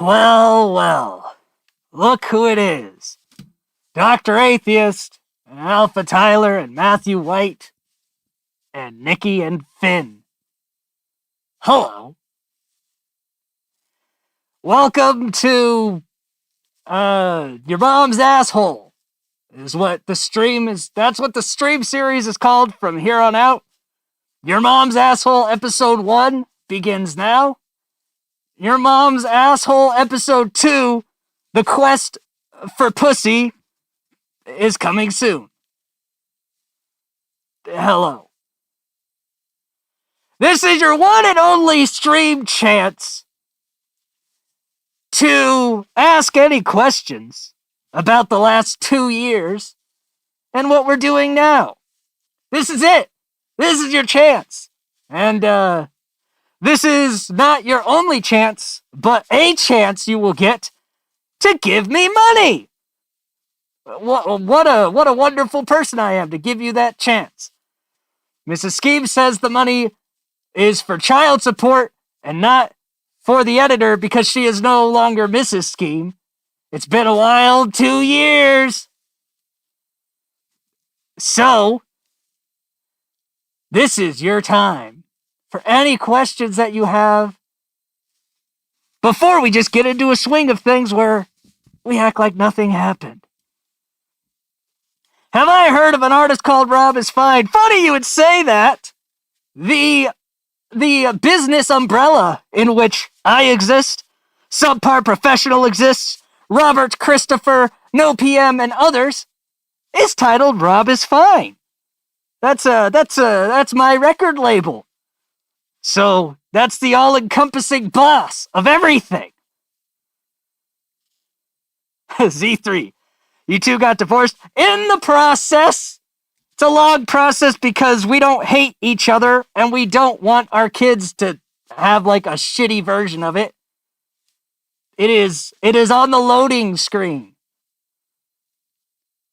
Well. Look who it is. Dr. Atheist, and Alpha Tyler, and Matthew White, and Nikki and Finn. Hello. Welcome to, your mom's asshole, is what the stream is. That's what the stream series is called from here on out. Your Mom's Asshole Episode 1 begins now. Your Mom's Asshole Episode 2, The Quest for Pussy, is coming soon. Hello. This is your one and only stream chance to ask any questions about the last 2 years and what we're doing now. This is it. This is your chance. And, this is not your only chance, but a chance you will get to give me money. What a wonderful person I am to give you that chance. Mrs. Skeem says the money is for child support and not for the editor because she is no longer Mrs. Skeem. It's been a wild 2 years. So, this is your time for any questions that you have before we just get into a swing of things where we act like nothing happened. Have I heard of an artist called Rob is Fine? Funny you would say that. The business umbrella in which I exist, Subpar Professional exists, Robert, Christopher, No PM, and others, is titled Rob is Fine. That's my record label. So that's the all-encompassing boss of everything. Z3, you two got divorced in the process. It's a long process because we don't hate each other and we don't want our kids to have like a shitty version of it. It is on the loading screen.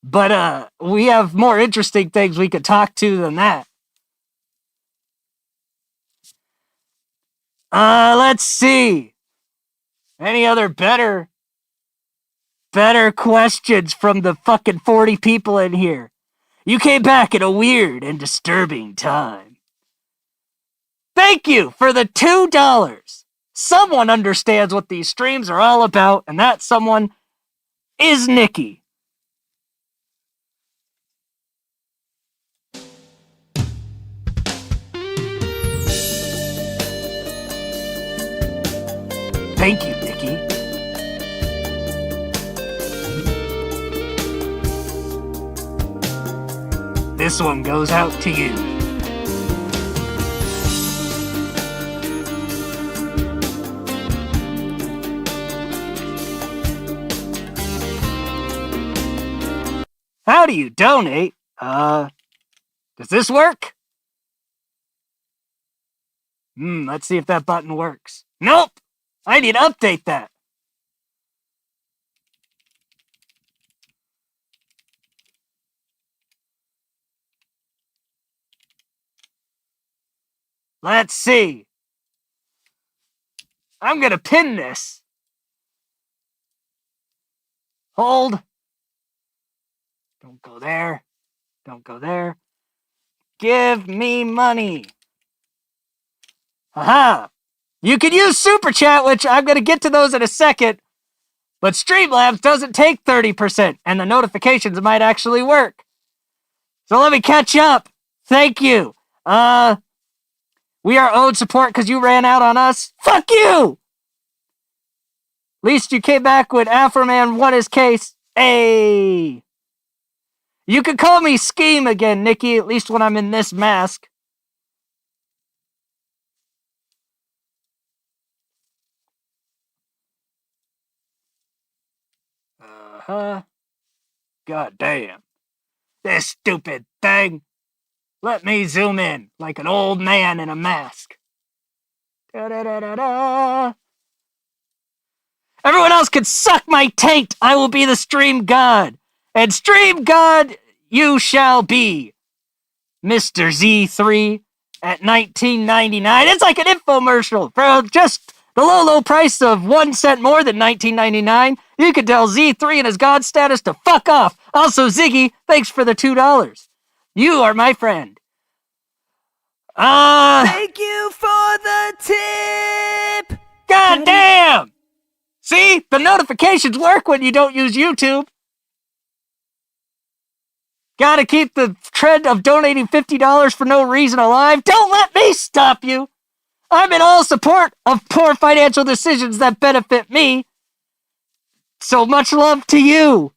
But we have more interesting things we could talk to than that. Let's see. Any other better questions from the fucking 40 people in here? You came back at a weird and disturbing time. Thank you for the $2. Someone understands what these streams are all about, and that someone is Nikki. Thank you, Nikki. This one goes out to you. How do you donate? Does this work? Let's see if that button works. Nope! I need to update that. Let's see. I'm gonna pin this. Hold. Don't go there. Don't go there. Give me money. Aha! You can use Super Chat, which I'm gonna get to those in a second. But Streamlabs doesn't take 30%, and the notifications might actually work. So let me catch up. Thank you. We are owed support because you ran out on us. Fuck you! At least you came back when Afroman won his case. Hey! You can call me Skeem again, Nikki, at least when I'm in this mask. God damn. This stupid thing. Let me zoom in like an old man in a mask. Da-da-da-da-da. Everyone else can suck my taint. I will be the stream god. And stream god you shall be. Mr. Z3 at $19.99. It's like an infomercial for just the low price of 1 cent more than $19.99, you could tell Z3 and his god status to fuck off. Also, Ziggy, thanks for the $2. You are my friend. Thank you for the tip! God damn! See? The notifications work when you don't use YouTube. Gotta keep the trend of donating $50 for no reason alive. Don't let me stop you! I'm in all support of poor financial decisions that benefit me. So much love to you.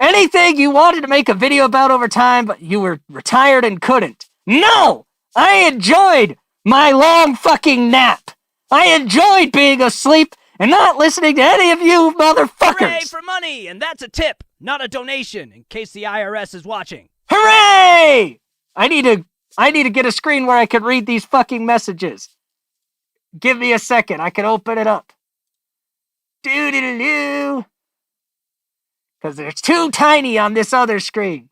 Anything you wanted to make a video about over time, but you were retired and couldn't. No! I enjoyed my long fucking nap. I enjoyed being asleep and not listening to any of you motherfuckers. Hooray for money, and that's a tip, not a donation, in case the IRS is watching. Hooray! I need to get a screen where I can read these fucking messages. Give me a second. I can open it up. Doo-doo-doo-doo. Because they're too tiny on this other screen.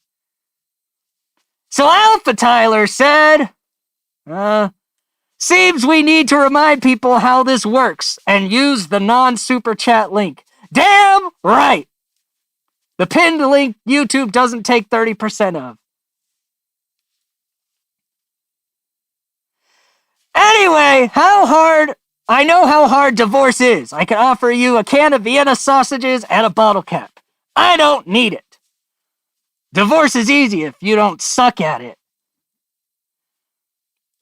So Alpha Tyler said, seems we need to remind people how this works and use the non-super chat link. Damn right. The pinned link YouTube doesn't take 30% of. Anyway, I know how hard divorce is. I can offer you a can of Vienna sausages and a bottle cap. I don't need it. Divorce is easy if you don't suck at it.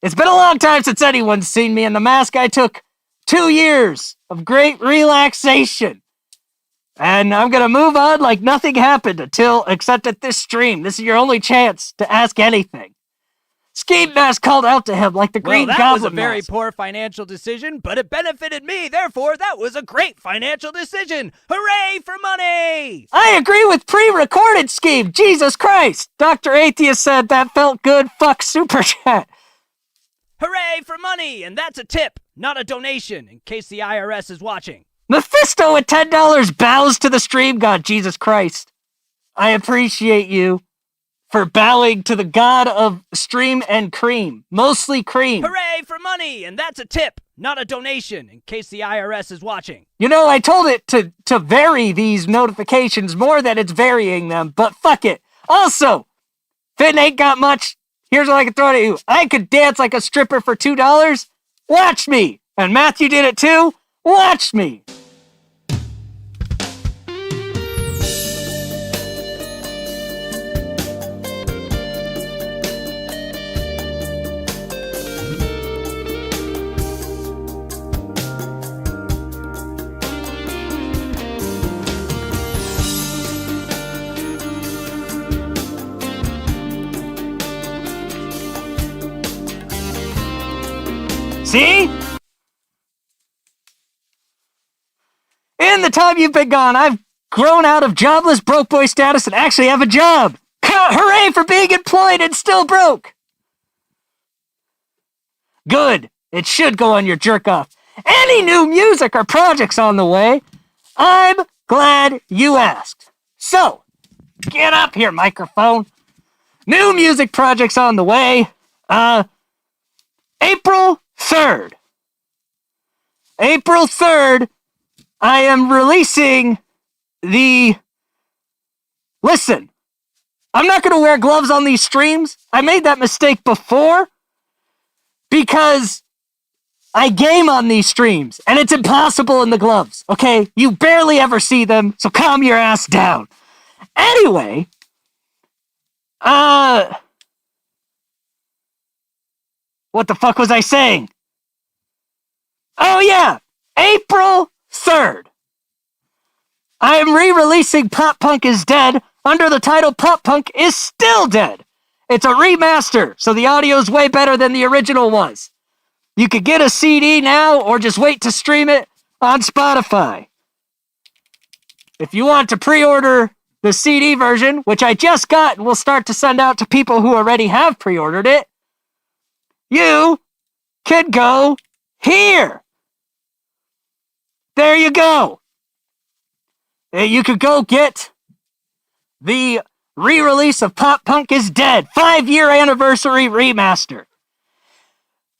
It's been a long time since anyone's seen me in the mask. I took 2 years of great relaxation. And I'm going to move on like nothing happened except at this stream. This is your only chance to ask anything. Skeem Mask called out to him like the Green Goblin. That was a very poor financial decision, but it benefited me. Therefore, that was a great financial decision. Hooray for money! I agree with pre-recorded Skeem. Jesus Christ. Dr. Atheist said that felt good. Fuck Super Chat. Hooray for money, and that's a tip, not a donation, in case the IRS is watching. Mephisto at $10 bows to the stream god. Jesus Christ. I appreciate you for bowing to the god of stream and cream. Mostly cream. Hooray for money, and that's a tip, not a donation, in case the IRS is watching. You know, I told it to vary these notifications more than it's varying them, but fuck it. Also, Finn ain't got much. Here's what I can throw at you. I could dance like a stripper for $2. Watch me. And Matthew did it too. Watch me. See? In the time you've been gone, I've grown out of jobless broke boy status and actually have a job. Hooray for being employed and still broke. Good. It should go on your jerk off. Any new music or projects on the way? I'm glad you asked. So, get up here, microphone. New music projects on the way. April 3rd. April 3rd, I am releasing the... Listen, I'm not going to wear gloves on these streams. I made that mistake before because I game on these streams and it's impossible in the gloves, okay? You barely ever see them, so calm your ass down. Anyway, what the fuck was I saying? Oh yeah, April 3rd. I am re-releasing Pop Punk is Dead under the title Pop Punk is Still Dead. It's a remaster, so the audio is way better than the original was. You could get a CD now or just wait to stream it on Spotify. If you want to pre-order the CD version, which I just got and will start to send out to people who already have pre-ordered it, you can go here. There you go. You could go get the re-release of Pop Punk is Dead 5-year anniversary remaster.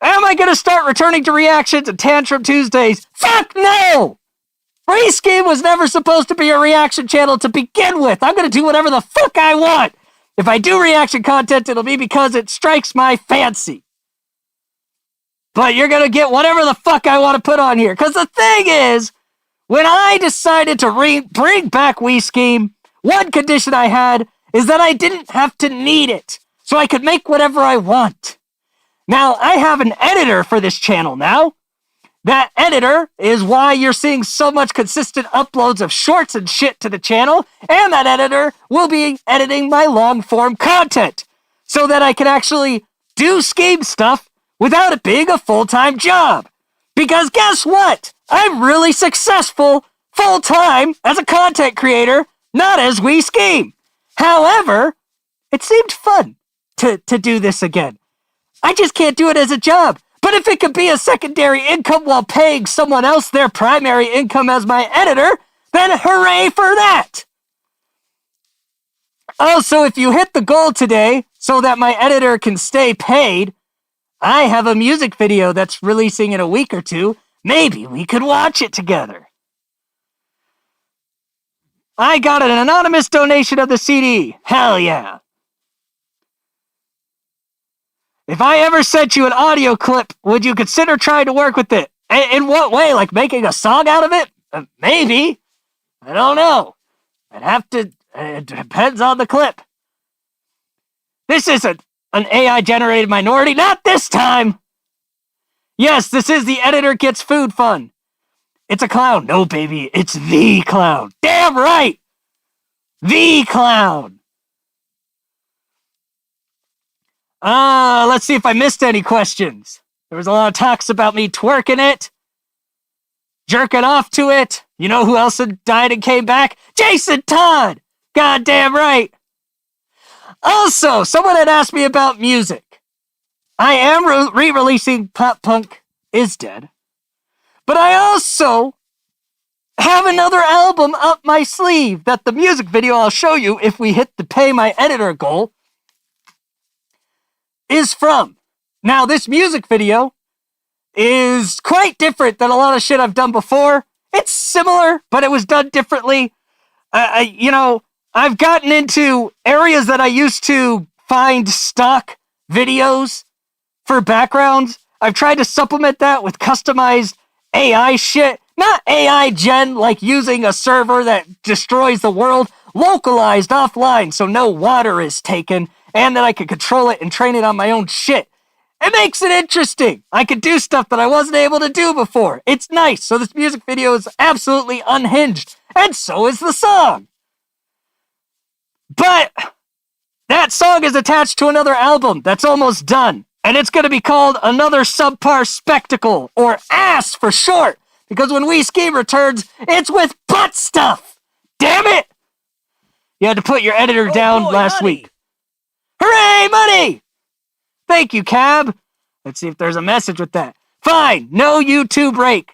Am I gonna start returning to reactions and Tantrum Tuesdays? Fuck no! We Skeem was never supposed to be a reaction channel to begin with. I'm gonna do whatever the fuck I want. If I do reaction content, it'll be because it strikes my fancy. But you're gonna get whatever the fuck I want to put on here. Because the thing is, when I decided to bring back We Skeem, one condition I had is that I didn't have to need it. So I could make whatever I want. Now, I have an editor for this channel now. That editor is why you're seeing so much consistent uploads of shorts and shit to the channel, and that editor will be editing my long-form content so that I can actually do Skeem stuff without it being a full-time job. Because guess what? I'm really successful full-time as a content creator, not as We Skeem. However, it seemed fun to do this again. I just can't do it as a job. But if it could be a secondary income while paying someone else their primary income as my editor, then hooray for that! Also, if you hit the goal today so that my editor can stay paid, I have a music video that's releasing in a week or two. Maybe we could watch it together. I got an anonymous donation of the CD. Hell yeah. If I ever sent you an audio clip, would you consider trying to work with it? In what way? Like making a song out of it? Maybe. I don't know. I'd have to... It depends on the clip. This isn't an AI-generated minority. Not this time! Yes, this is the Editor Gets Food Fun. It's a clown. No, baby. It's the clown. Damn right! The clown. Let's see if I missed any questions. There was a lot of talks about me twerking it, jerking off to it. You know who else had died and came back? Jason Todd! Goddamn right! Also, someone had asked me about music. I am re-releasing Pop Punk Is Dead, but I also have another album up my sleeve that the music video I'll show you if we hit the pay my editor goal is from. Now, this music video is quite different than a lot of shit I've done before. It's similar, but it was done differently. I've gotten into areas that I used to find stock videos for backgrounds. I've tried to supplement that with customized AI shit. Not AI gen, like using a server that destroys the world. Localized offline so no water is taken, and that I can control it and train it on my own shit. It makes it interesting. I can do stuff that I wasn't able to do before. It's nice. So this music video is absolutely unhinged. And so is the song. But that song is attached to another album that's almost done. And it's going to be called Another Subpar Spectacle, or ASS for short. Because when We Skeem returns, it's with butt stuff. Damn it! You had to put your editor down last week. Hooray, money! Thank you, Cab. Let's see if there's a message with that. Fine, no YouTube break.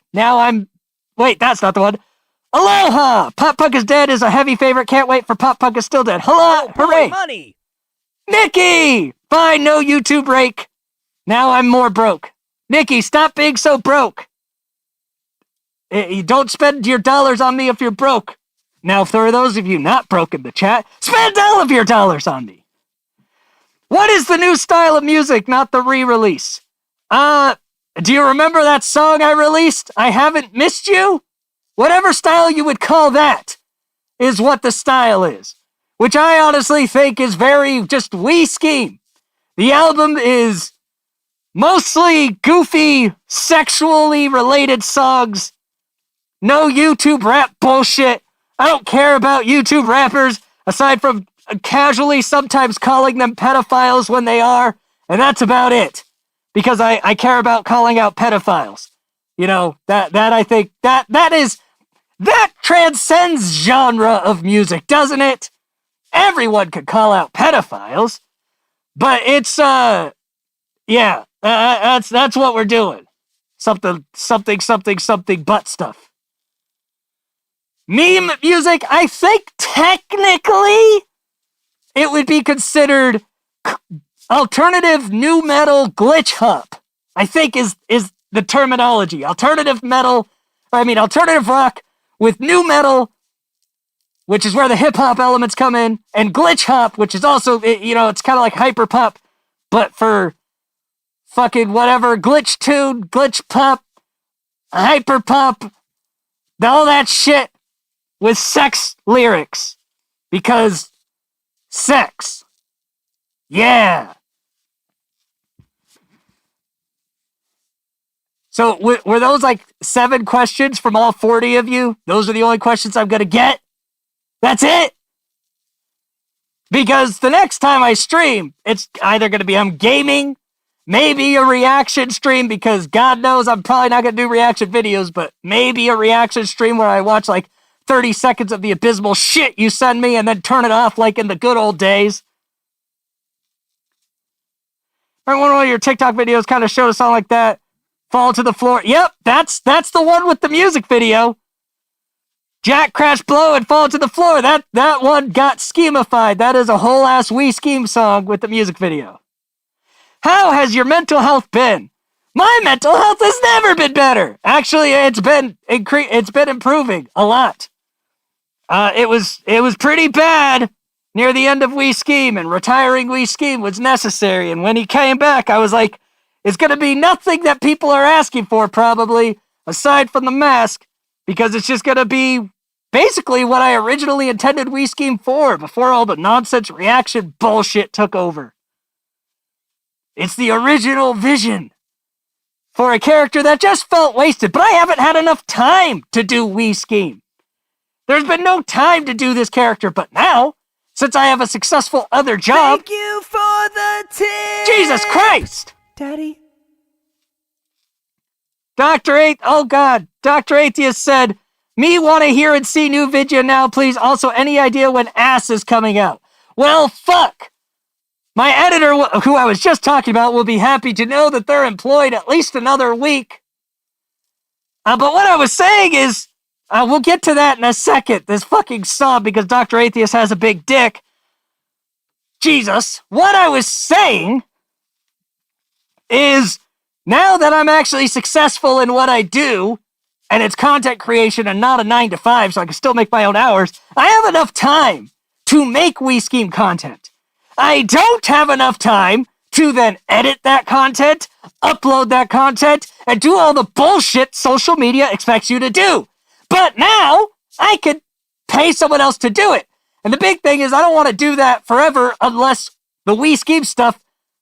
Wait, that's not the one. Aloha! Pop Punk Is Dead is a heavy favorite. Can't wait for Pop Punk Is Still Dead. Hello, hooray! Money! Nikki! Fine, no YouTube break. Now I'm more broke. Nikki, stop being so broke. You don't spend your dollars on me if you're broke. Now, for those of you not broke in the chat, spend all of your dollars on me. What is the new style of music, not the re-release? Do you remember that song I released? I Haven't Missed You? Whatever style you would call that is what the style is. Which I honestly think is very just We Skeem. The album is mostly goofy, sexually related songs. No YouTube rap bullshit. I don't care about YouTube rappers, aside from casually sometimes calling them pedophiles when they are, and that's about it. Because I care about calling out pedophiles. You know, that I think, that transcends genre of music, doesn't it? Everyone could call out pedophiles, but it's, that's what we're doing. Something butt stuff. Meme music, I think technically it would be considered alternative new metal glitch hop. I think is the terminology. Alternative rock with new metal, which is where the hip-hop elements come in, and glitch hop, which is also, it's kind of like hyper pop, but for fucking whatever, glitch tune, glitch pop, hyper pop, all that shit with sex lyrics. Because sex. Yeah. So were those like 7 questions from all 40 of you? Those are the only questions I'm going to get? That's it? Because the next time I stream, it's either going to be I'm gaming, maybe a reaction stream, because God knows I'm probably not going to do reaction videos, but maybe a reaction stream where I watch like 30 seconds of the abysmal shit you send me and then turn it off like in the good old days. Remember one of your TikTok videos kind of showed a song like that? Fall to the floor. Yep, that's the one with the music video. Jack, crash, blow, and fall to the floor. That one got schemified. That is a whole ass We Skeem song with the music video. How has your mental health been? My mental health has never been better. Actually, it's been improving a lot. It was pretty bad near the end of We Skeem, and retiring We Skeem was necessary. And when he came back, I was like, it's going to be nothing that people are asking for, probably, aside from the mask, because it's just going to be basically what I originally intended We Skeem for, before all the nonsense reaction bullshit took over. It's the original vision for a character that just felt wasted, but I haven't had enough time to do We Skeem. There's been no time to do this character, but now, since I have a successful other job... Thank you for the tip! Jesus Christ! Daddy? Dr. Atheist said, me want to hear and see new video now, please. Also, any idea when Ass is coming out? Well, fuck! My editor, who I was just talking about, will be happy to know that they're employed at least another week. But what I was saying is, we'll get to that in a second. This fucking song, because Dr. Atheist has a big dick. Jesus. What I was saying is, now that I'm actually successful in what I do, and it's content creation and not a 9-to-5, so I can still make my own hours, I have enough time to make We Skeem content. I don't have enough time to then edit that content, upload that content, and do all the bullshit social media expects you to do. But now, I could pay someone else to do it. And the big thing is I don't want to do that forever unless the We Skeem stuff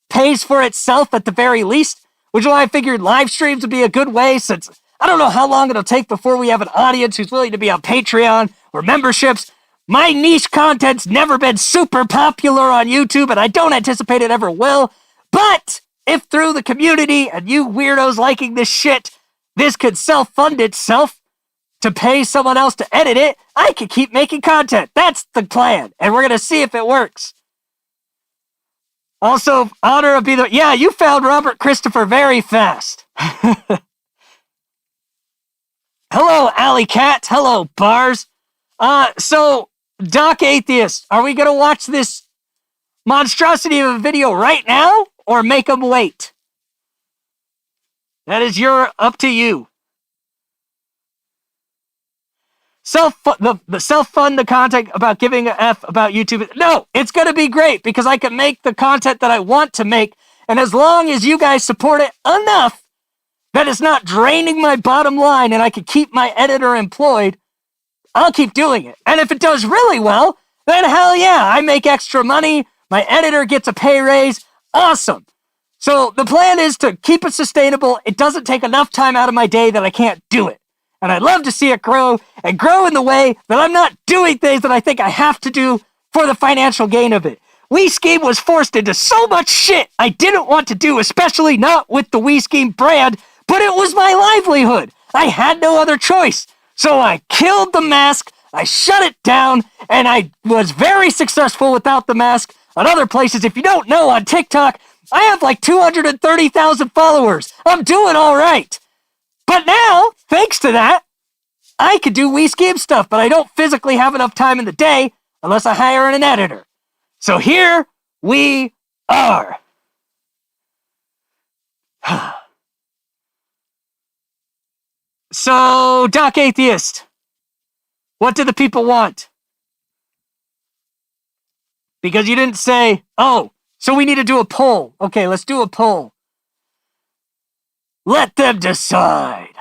pays for itself at the very least, which is why I figured live streams would be a good way, since I don't know how long it'll take before we have an audience who's willing to be on Patreon or memberships. My niche content's never been super popular on YouTube, and I don't anticipate it ever will. But if through the community and you weirdos liking this shit, this could self-fund itself to pay someone else to edit it, I could keep making content. That's the plan, and we're going to see if it works. Also, honor of either... Yeah, you found Robert Christopher very fast. Hello, Alley Cat. Hello, Bars. So, Doc Atheist, are we going to watch this monstrosity of a video right now, or make them wait? That is up to you. Self-fund the content about giving a F about YouTube. No, it's going to be great because I can make the content that I want to make. And as long as you guys support it enough that it's not draining my bottom line and I can keep my editor employed, I'll keep doing it. And if it does really well, then hell yeah, I make extra money. My editor gets a pay raise. Awesome. So the plan is to keep it sustainable. It doesn't take enough time out of my day that I can't do it. And I'd love to see it grow, and grow in the way that I'm not doing things that I think I have to do for the financial gain of it. We Skeem was forced into so much shit I didn't want to do, especially not with the We Skeem brand, but it was my livelihood. I had no other choice. So I killed the mask, I shut it down, and I was very successful without the mask. On other places, if you don't know, on TikTok, I have like 230,000 followers. I'm doing all right. But now, thanks to that, I could do We Skeem stuff, but I don't physically have enough time in the day unless I hire an editor. So here we are. So, Doc Atheist, what do the people want? Because you didn't say, oh, so we need to do a poll. Okay, let's do a poll. Let them decide.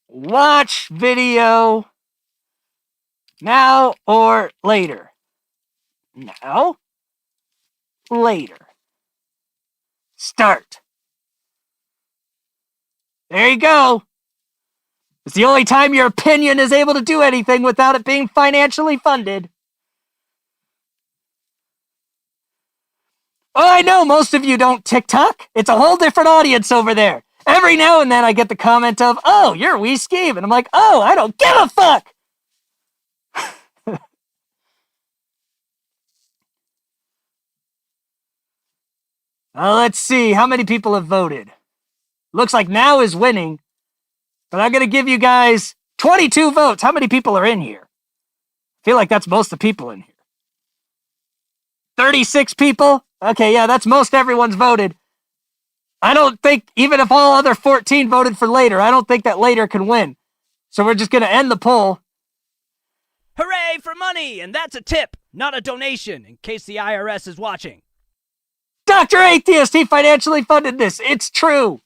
Watch video now or later. Now, later. Start. There you go. It's the only time your opinion is able to do anything without it being financially funded. Oh, I know most of you don't TikTok. It's a whole different audience over there. Every now and then I get the comment of, oh, you're We Skeem. And I'm like, oh, I don't give a fuck. Let's see. How many people have voted? Looks like Now is winning. But I'm going to give you guys 22 votes. How many people are in here? I feel like that's most of the people in here. 36 people? Okay, yeah, that's most everyone's voted. I don't think, even if all other 14 voted for later, I don't think that later can win. So we're just going to end the poll. Hooray for money! And that's a tip, not a donation, in case the IRS is watching. Dr. Atheist, he financially funded this. It's true.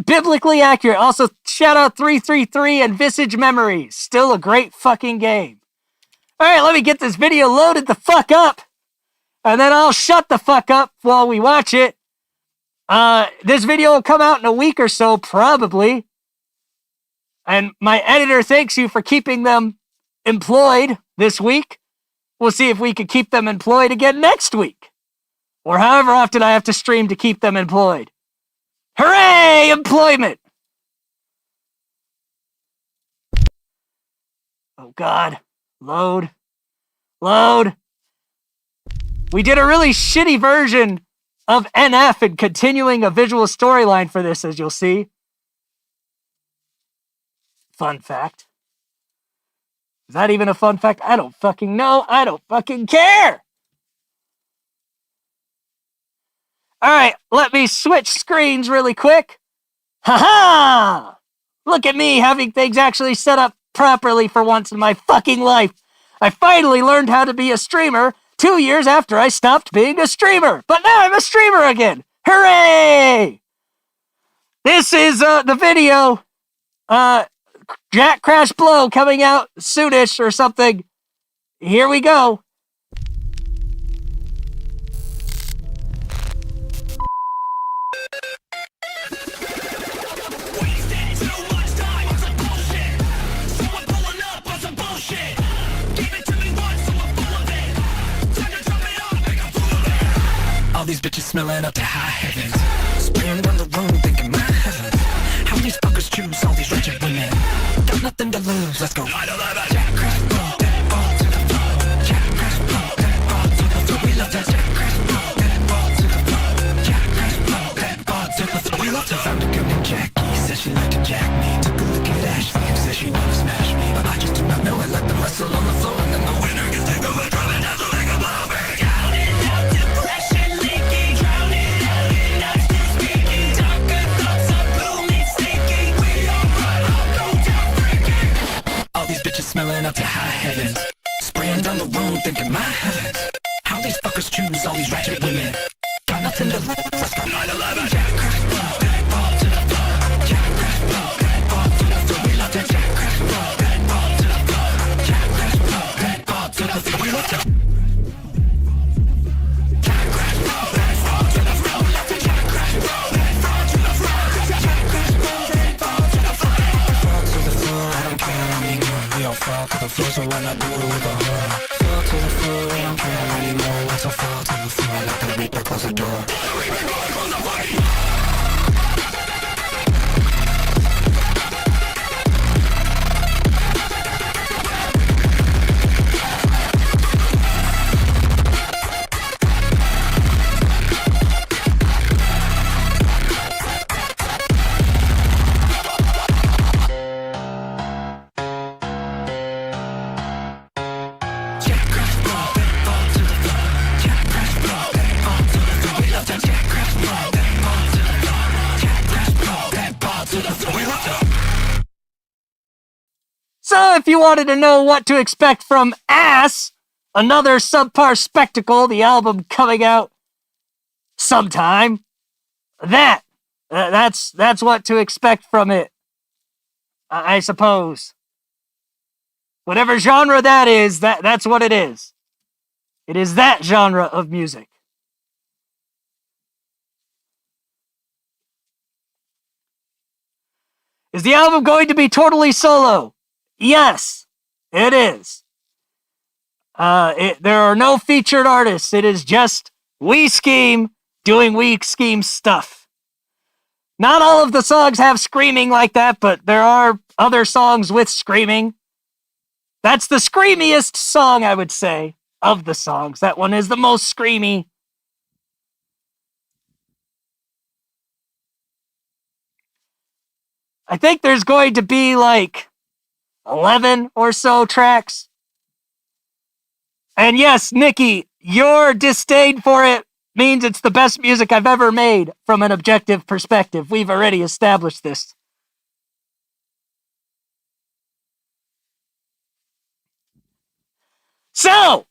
Biblically accurate. Also, shout out 333 and Visage Memories. Still a great fucking game. All right, let me get this video loaded the fuck up. And then I'll shut the fuck up while we watch it. This video will come out in a week or so, probably. And my editor thanks you for keeping them employed this week. We'll see if we can keep them employed again next week. Or however often I have to stream to keep them employed. Hooray, employment! Oh God, load. We did a really shitty version of NF and continuing a visual storyline for this, as you'll see. Fun fact. Is that even a fun fact? I don't fucking know. I don't fucking care. All right, let me switch screens really quick. Ha-ha! Look at me having things actually set up properly for once in my fucking life. I finally learned how to be a streamer 2 years after I stopped being a streamer. But now I'm a streamer again. Hooray! This is the video. Jack Crash Blow coming out soonish or something. Here we go. All these bitches smelling up to high heavens. Spraying down the room thinking my heavens. How these fuckers choose all these wretched women. Got nothing to lose, let's go. Jack Crash Blow, that ball to the floor. Jack Crash Blow, that ball to the floor. We love that Jack Crash Blow, that ball to the floor. Jack Crash Blow, that ball to the floor. We love to found a girl named Jackie. Said she liked to jack me. Took a look at Ashley and said she wanted to smash me. But I just do not know, I let them wrestle on the floor. And then the winner gets to go and drum and dazzle like a bluebird. Count it out, depression leaking. Drown it out, and I'm still speaking. Darker thoughts are blooming, stinking. We all run, I'll go down freaking. All these bitches smelling up to high heavens. Spraying down the room thinking my heavens. How these fuckers choose all these ratchet women. Got nothing to lose, let's go. 9/11. Jack Crash Blow, that ball to the floor. Jack Crash Blow, that ball to the floor. We love that Jack Crash Blow, that ball to the floor. Jack Crash Blow, that ball to the floor. We love that. Jack Crash Blow, that ball to the floor. Love that Jack Crash Blow, that ball to the floor. Jack Crash Blow, that ball to the floor. Fall to the floor, I don't care anymore. We all fall to the floor, so why not do it with a whore? Fall to the floor, I don't care anymore. Let's all fall to the floor, let the Reaper close the door. Jack Crash Blow, that ball to the floor. Jack Crash Blow, that ball to the floor. We love that Jack Crash So if you wanted to know what to expect from Ass, another subpar spectacle, the album coming out sometime, that's what to expect from it, I suppose. Whatever genre that is, that's what it is. It is that genre of music. Is the album going to be totally solo? Yes, it is. There are no featured artists. It is just We Skeem doing We Skeem stuff. Not all of the songs have screaming like that, but there are other songs with screaming. That's the screamiest song, I would say, of the songs. That one is the most screamy. I think there's going to be like 11 or so tracks. And yes, Nikki, your disdain for it means it's the best music I've ever made from an objective perspective. We've already established this. So,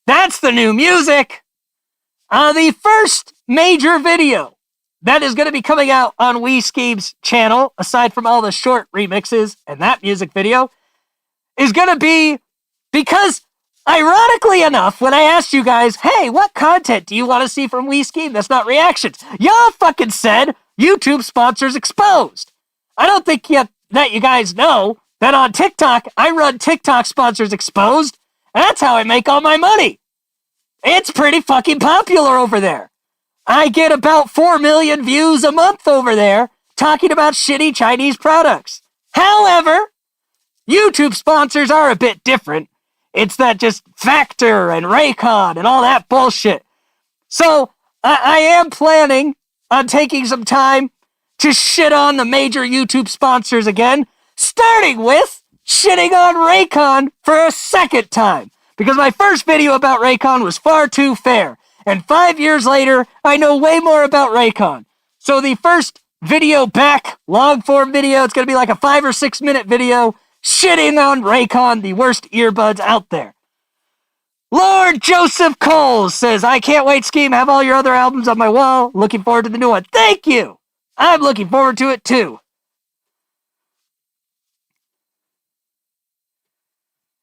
that's the new music. The first major video that is going to be coming out on We Skeem's channel, aside from all the short remixes and that music video, is going to be because, ironically enough, when I asked you guys, hey, what content do you want to see from We Skeem that's not reactions? Y'all fucking said YouTube sponsors exposed. I don't think yet that you guys know that on TikTok, I run TikTok sponsors exposed, and that's how I make all my money. It's pretty fucking popular over there. I get about 4 million views a month over there talking about shitty Chinese products. However, YouTube sponsors are a bit different. It's that just Factor and Raycon and all that bullshit. So I am planning on taking some time to shit on the major YouTube sponsors again, starting with shitting on Raycon for a second time. Because my first video about Raycon was far too fair. And 5 years later, I know way more about Raycon. So the first video back, long form video, it's going to be like a 5 or 6 minute video shitting on Raycon, the worst earbuds out there. Lord Joseph Coles says, I can't wait, Skeem. Have all your other albums on my wall. Looking forward to the new one. Thank you. I'm looking forward to it too.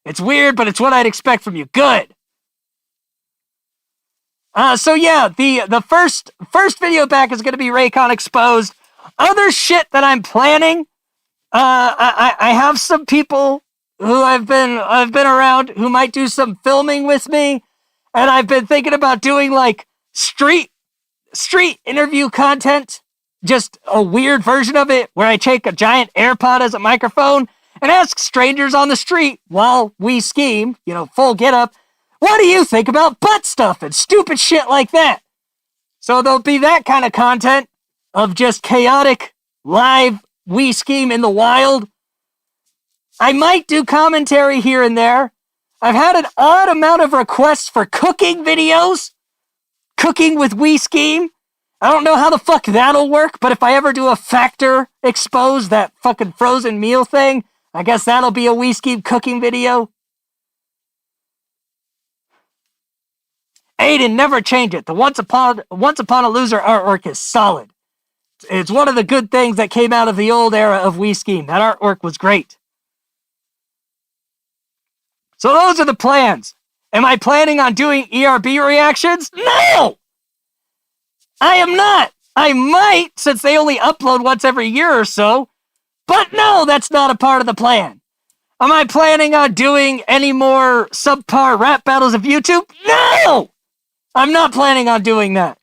It's weird, but it's what I'd expect from you. Good. So yeah, the first video back is going to be Raycon exposed. Other shit that I'm planning, I have some people who I've been around who might do some filming with me, and I've been thinking about doing like street interview content, just a weird version of it where I take a giant AirPod as a microphone and ask strangers on the street while we scheme, full get up, what do you think about butt stuff and stupid shit like that? So there'll be that kind of content of just chaotic live We Skeem in the wild. I might do commentary here and there. I've had an odd amount of requests for cooking videos. Cooking with We Skeem. I don't know how the fuck that'll work, but if I ever do a Factor expose, that fucking frozen meal thing, I guess that'll be a We Skeem cooking video. Aiden, never change it. The Once Upon a Loser artwork is solid. It's one of the good things that came out of the old era of We Skeem. That artwork was great. So those are the plans. Am I planning on doing ERB reactions? No! I am not. I might, since they only upload once every year or so. But no, that's not a part of the plan. Am I planning on doing any more subpar rap battles of YouTube? No! I'm not planning on doing that.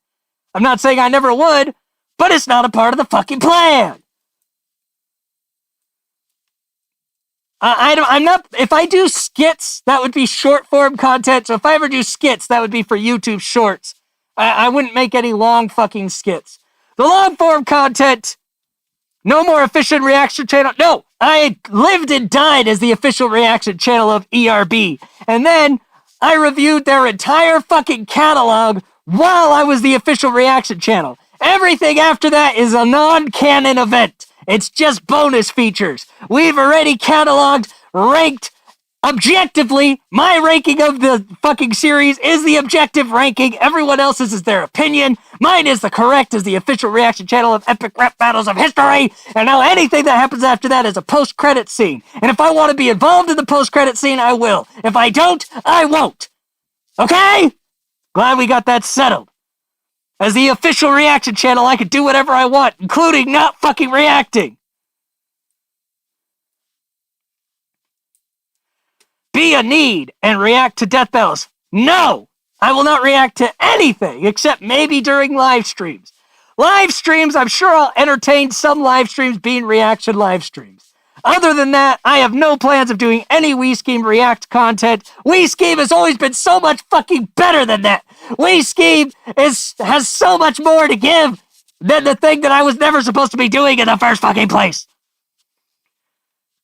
I'm not saying I never would, but it's not a part of the fucking plan. I'm not, if I do skits, that would be short form content. So if I ever do skits, that would be for YouTube shorts. I wouldn't make any long fucking skits. The long form content, no more official reaction channel. No, I lived and died as the official reaction channel of ERB. And then I reviewed their entire fucking catalog while I was the official reaction channel. Everything after that is a non-canon event. It's just bonus features. We've already cataloged ranked objectively. My ranking of the fucking series is the objective ranking. Everyone else's is their opinion. Mine is the correct as the official reaction channel of epic rap battles of history. And now anything that happens after that is a post-credit scene. And if I want to be involved in the post-credit scene, I will. If I don't, I won't. Okay? Glad we got that settled. As the official reaction channel, I can do whatever I want, including not fucking reacting. Be a need and react to death battles. No! I will not react to anything except maybe during live streams. Live streams, I'm sure I'll entertain some live streams being reaction live streams. Other than that, I have no plans of doing any We Skeem React content. We Skeem has always been so much fucking better than that. We Skeem has so much more to give than the thing that I was never supposed to be doing in the first fucking place.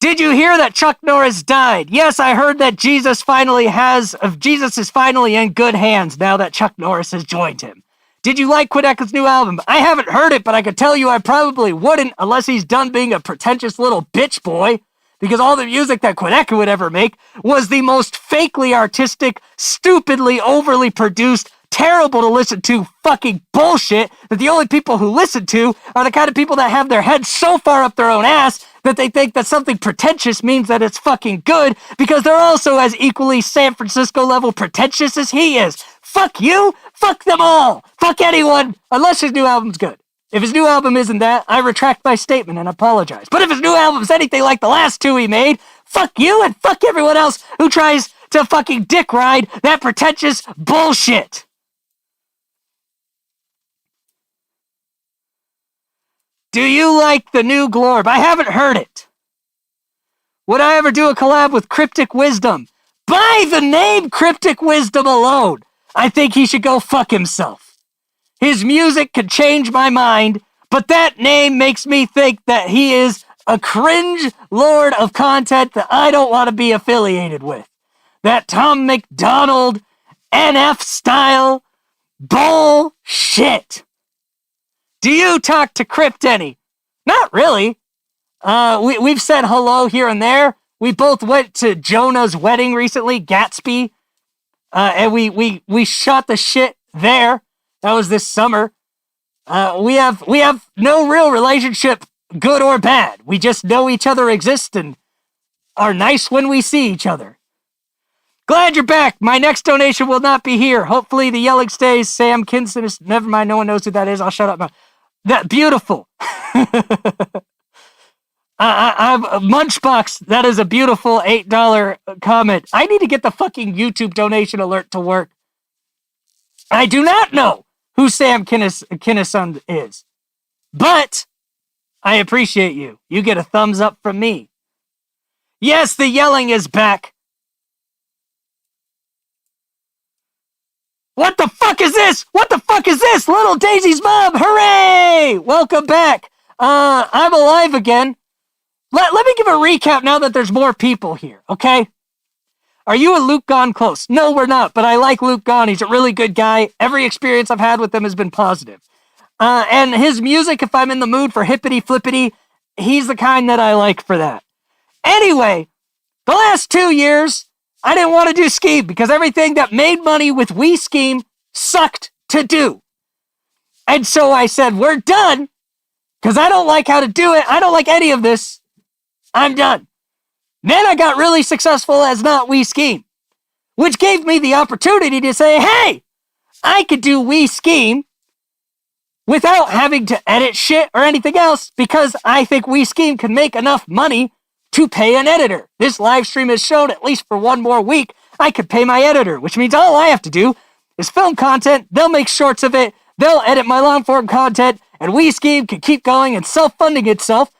Did you hear that Chuck Norris died? Yes, I heard that Jesus is finally in good hands now that Chuck Norris has joined him. Did you like Quineka's new album? I haven't heard it, but I could tell you I probably wouldn't unless he's done being a pretentious little bitch boy, because all the music that Quineka would ever make was the most fakely artistic, stupidly overly produced, terrible to listen to fucking bullshit that the only people who listen to are the kind of people that have their heads so far up their own ass that they think that something pretentious means that it's fucking good because they're also as equally San Francisco level pretentious as he is. Fuck you, fuck them all, fuck anyone, unless his new album's good. If his new album isn't that, I retract my statement and apologize. But if his new album's anything like the last two he made, fuck you and fuck everyone else who tries to fucking dick ride that pretentious bullshit. Do you like the new Glorb? I haven't heard it. Would I ever do a collab with Cryptic Wisdom? By the name Cryptic Wisdom alone, I think he should go fuck himself. His music could change my mind, but that name makes me think that he is a cringe lord of content that I don't want to be affiliated with. That Tom McDonald NF style bullshit. Do you talk to Crypt any? Not really. We've said hello here and there. We both went to Jonah's wedding recently, Gatsby. And we shot the shit there. That was this summer. We have no real relationship, good or bad. We just know each other exist and are nice when we see each other. Glad you're back. My next donation will not be here. Hopefully the yelling stays. Sam Kinson is, never mind, no one knows who that is. I'll shut up now. That beautiful. I'm Munchbox. That is a beautiful $8 comment. I need to get the fucking YouTube donation alert to work. I do not know who Sam Kinison is, but I appreciate you. You get a thumbs up from me. Yes, the yelling is back. What the fuck is this? What the fuck is this? Little Daisy's mom. Hooray! Welcome back. I'm alive again. Let me give a recap now that there's more people here, okay? Are you a Luke Gone close? No, we're not, but I like Luke Gone. He's a really good guy. Every experience I've had with him has been positive. And his music, if I'm in the mood for hippity flippity, he's the kind that I like for that. Anyway, the last 2 years, I didn't want to do Skeem because everything that made money with We Skeem sucked to do. And so I said, we're done because I don't like how to do it. I don't like any of this. I'm done. Then I got really successful as Not We Skeem, which gave me the opportunity to say, hey, I could do We Skeem without having to edit shit or anything else because I think We Skeem can make enough money to pay an editor. This live stream has shown at least for one more week, I could pay my editor, which means all I have to do is film content, they'll make shorts of it, they'll edit my long form content, and We Skeem can keep going and self-funding itself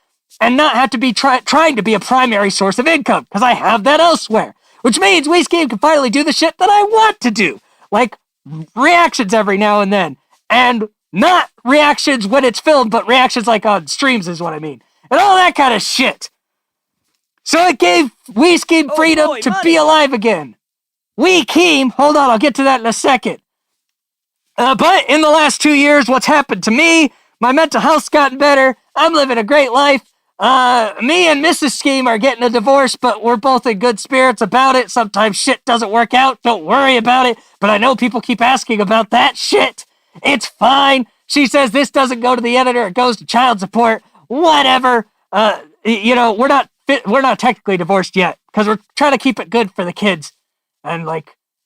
and not have to be trying to be a primary source of income because I have that elsewhere, which means We Skeem can finally do the shit that I want to do, like reactions every now and then, and not reactions when it's filmed, but reactions like on streams is what I mean, and all that kind of shit. So it gave We Skeem freedom to be alive again. We Keem, hold on, I'll get to that in a second. But in the last 2 years, what's happened to me, my mental health's gotten better, I'm living a great life, Me and Mrs. Skeem are getting a divorce, but we're both in good spirits about it. Sometimes shit doesn't work out. Don't worry about it. But I know people keep asking about that shit. It's fine. She says this doesn't go to the editor. It goes to child support. Whatever. We're not technically divorced yet because we're trying to keep it good for the kids. And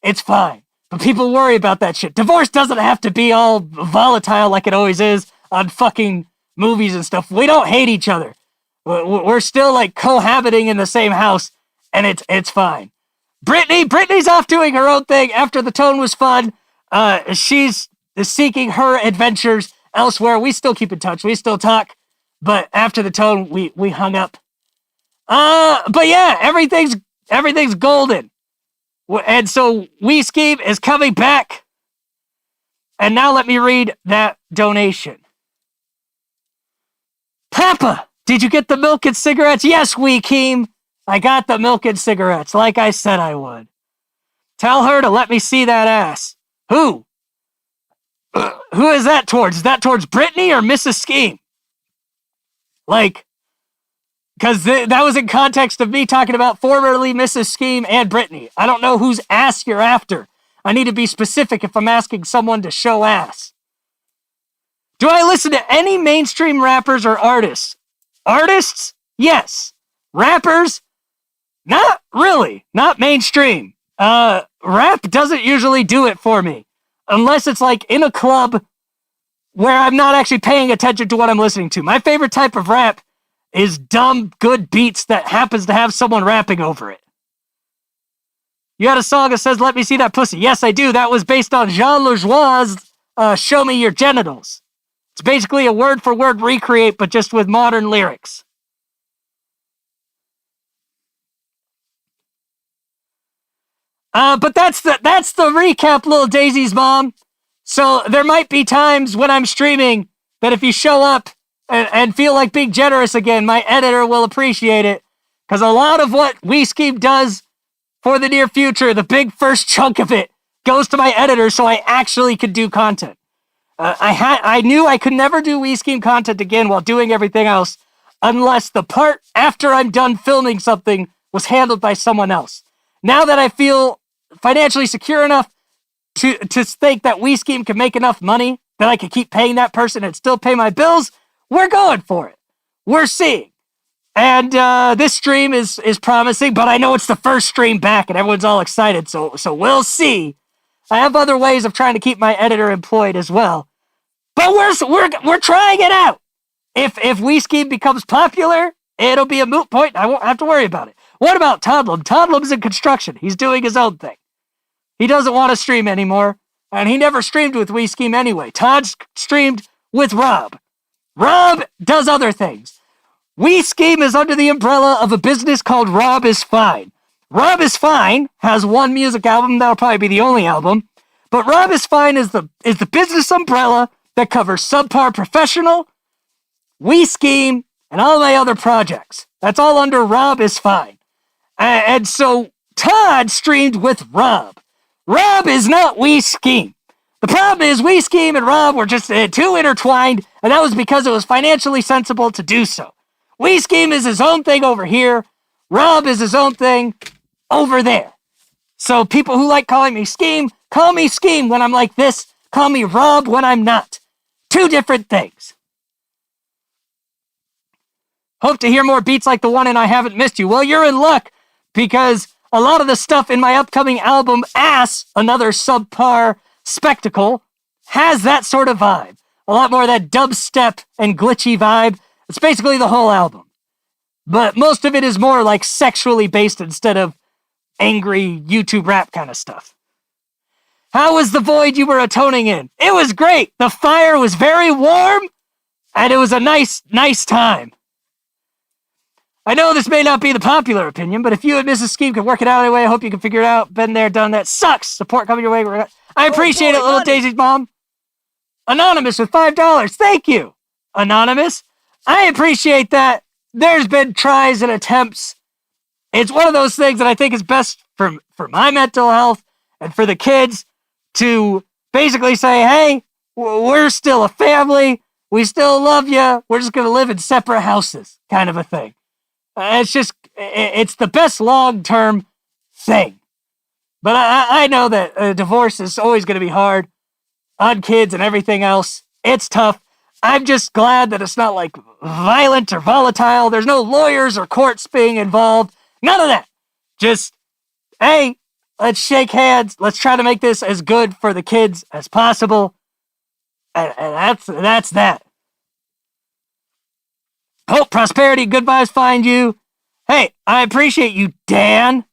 it's fine. But people worry about that shit. Divorce doesn't have to be all volatile like it always is on fucking movies and stuff. We don't hate each other. We're still cohabiting in the same house, and it's fine. Brittany's off doing her own thing after the tone was fun. She's seeking her adventures elsewhere. We still keep in touch. We still talk, but after the tone, we hung up. But yeah, everything's golden. And so We Skeem is coming back. And now let me read that donation. Papa, did you get the milk and cigarettes? Yes, We Skeem. I got the milk and cigarettes, like I said I would. Tell her to let me see that ass. Who? Who is that towards? Is that towards Brittany or Mrs. Skeem? Because that was in context of me talking about formerly Mrs. Skeem and Brittany. I don't know whose ass you're after. I need to be specific if I'm asking someone to show ass. Do I listen to any mainstream rappers or artists? Artists? Yes. Rappers? Not really. Not mainstream. Rap doesn't usually do it for me. Unless it's in a club where I'm not actually paying attention to what I'm listening to. My favorite type of rap is dumb, good beats that happens to have someone rapping over it. You had a song that says, "Let me see that pussy." Yes, I do. That was based on Jean Lajoie's "Show Me Your Genitals." It's basically a word-for-word recreate, but just with modern lyrics. But that's the recap, little Daisy's mom. So there might be times when I'm streaming that if you show up and feel like being generous again, my editor will appreciate it. Because a lot of what We Skeem does for the near future, the big first chunk of it, goes to my editor so I actually could do content. I knew I could never do We Skeem content again while doing everything else unless the part after I'm done filming something was handled by someone else. Now that I feel financially secure enough to think that We Skeem can make enough money that I can keep paying that person and still pay my bills, we're going for it. We're seeing. And this stream is promising, but I know it's the first stream back and everyone's all excited, so we'll see. I have other ways of trying to keep my editor employed as well. But we're trying it out. If We Skeem becomes popular, it'll be a moot point. I won't have to worry about it. What about Toddlum? Toddlum's in construction. He's doing his own thing. He doesn't want to stream anymore, and he never streamed with We Skeem anyway. Todd streamed with Rob. Rob does other things. We Skeem is under the umbrella of a business called Rob is Fine. Rob is Fine has one music album. That'll probably be the only album. But Rob is Fine is the business umbrella that covers Subpar Professional, We Skeem, and all my other projects. That's all under Rob is Fine. And so Todd streamed with Rob. Rob is not We Skeem. The problem is We Skeem and Rob were just too intertwined, and that was because it was financially sensible to do so. We Skeem is his own thing over here. Rob is his own thing over there. So people who like calling me Skeem, call me Skeem when I'm like this. Call me Rob when I'm not. Two different things. Hope to hear more beats like the one in I Haven't Missed You. Well, you're in luck, because a lot of the stuff in my upcoming album, Ass, another subpar spectacle, has that sort of vibe. A lot more of that dubstep and glitchy vibe. It's basically the whole album. But most of it is more sexually based instead of angry YouTube rap kind of stuff. How was the void you were atoning in? It was great. The fire was very warm, and it was a nice time. I know this may not be the popular opinion, but if you and Mrs. Skeem can work it out anyway, I hope you can figure it out. Been there, done that. Sucks. Support coming your way. I appreciate it, little Daisy's mom. Anonymous with $5. Thank you, Anonymous. I appreciate that. There's been tries and attempts. It's one of those things that I think is best for my mental health and for the kids to basically say, hey, we're still a family. We still love you. We're just going to live in separate houses, kind of a thing. It's the best long-term thing. But I know that a divorce is always going to be hard on kids and everything else. It's tough. I'm just glad that it's not like violent or volatile. There's no lawyers or courts being involved. None of that. Just, hey, let's shake hands. Let's try to make this as good for the kids as possible. And that's that. Hope, prosperity, good vibes find you. Hey, I appreciate you, Dan.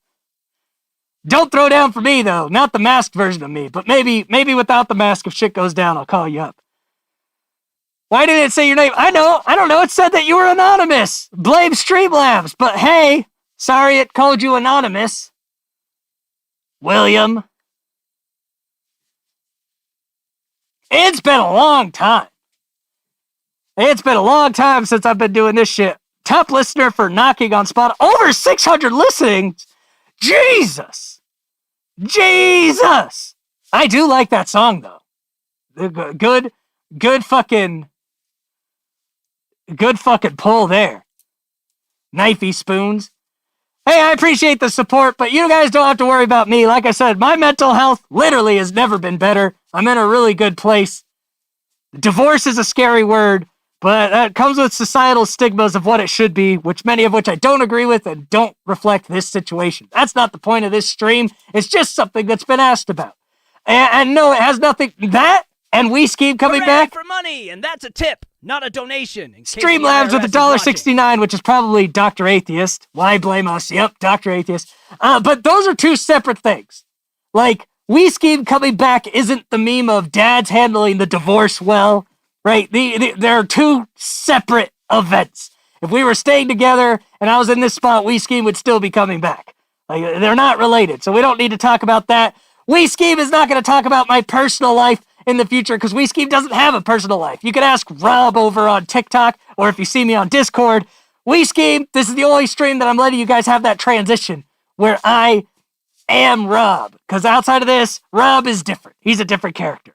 Don't throw down for me, though. Not the masked version of me, but maybe without the mask, if shit goes down, I'll call you up. Why didn't it say your name? I don't know. It said that you were anonymous. Blame Streamlabs, but hey, sorry it called you anonymous. William. It's been a long time. It's been a long time since I've been doing this shit. Top listener for knocking on Spotify. Over 600 listenings. Jesus. I do like that song, though. Good fucking pull there. Knifey spoons. Hey, I appreciate the support, but you guys don't have to worry about me. Like I said, my mental health literally has never been better. I'm in a really good place. Divorce is a scary word, but that comes with societal stigmas of what it should be, many of which I don't agree with and don't reflect this situation. That's not the point of this stream. It's just something that's been asked about. And no, it has nothing. That and We Skeem coming back for money, and that's a tip, not a donation. Streamlabs with $1.69, which is probably Dr. Atheist. Why blame us? Yep, Dr. Atheist. But those are two separate things. Like, We Skeem coming back isn't the meme of dads handling the divorce well, right? There are two separate events. If we were staying together and I was in this spot, We Skeem would still be coming back. Like, they're not related, so we don't need to talk about that. We Skeem is not going to talk about my personal life in the future, because We Skeem doesn't have a personal life. You can ask Rob over on TikTok, or if you see me on Discord. We Skeem, this is the only stream that I'm letting you guys have that transition where I am Rob, because outside of this, Rob is different. He's a different character.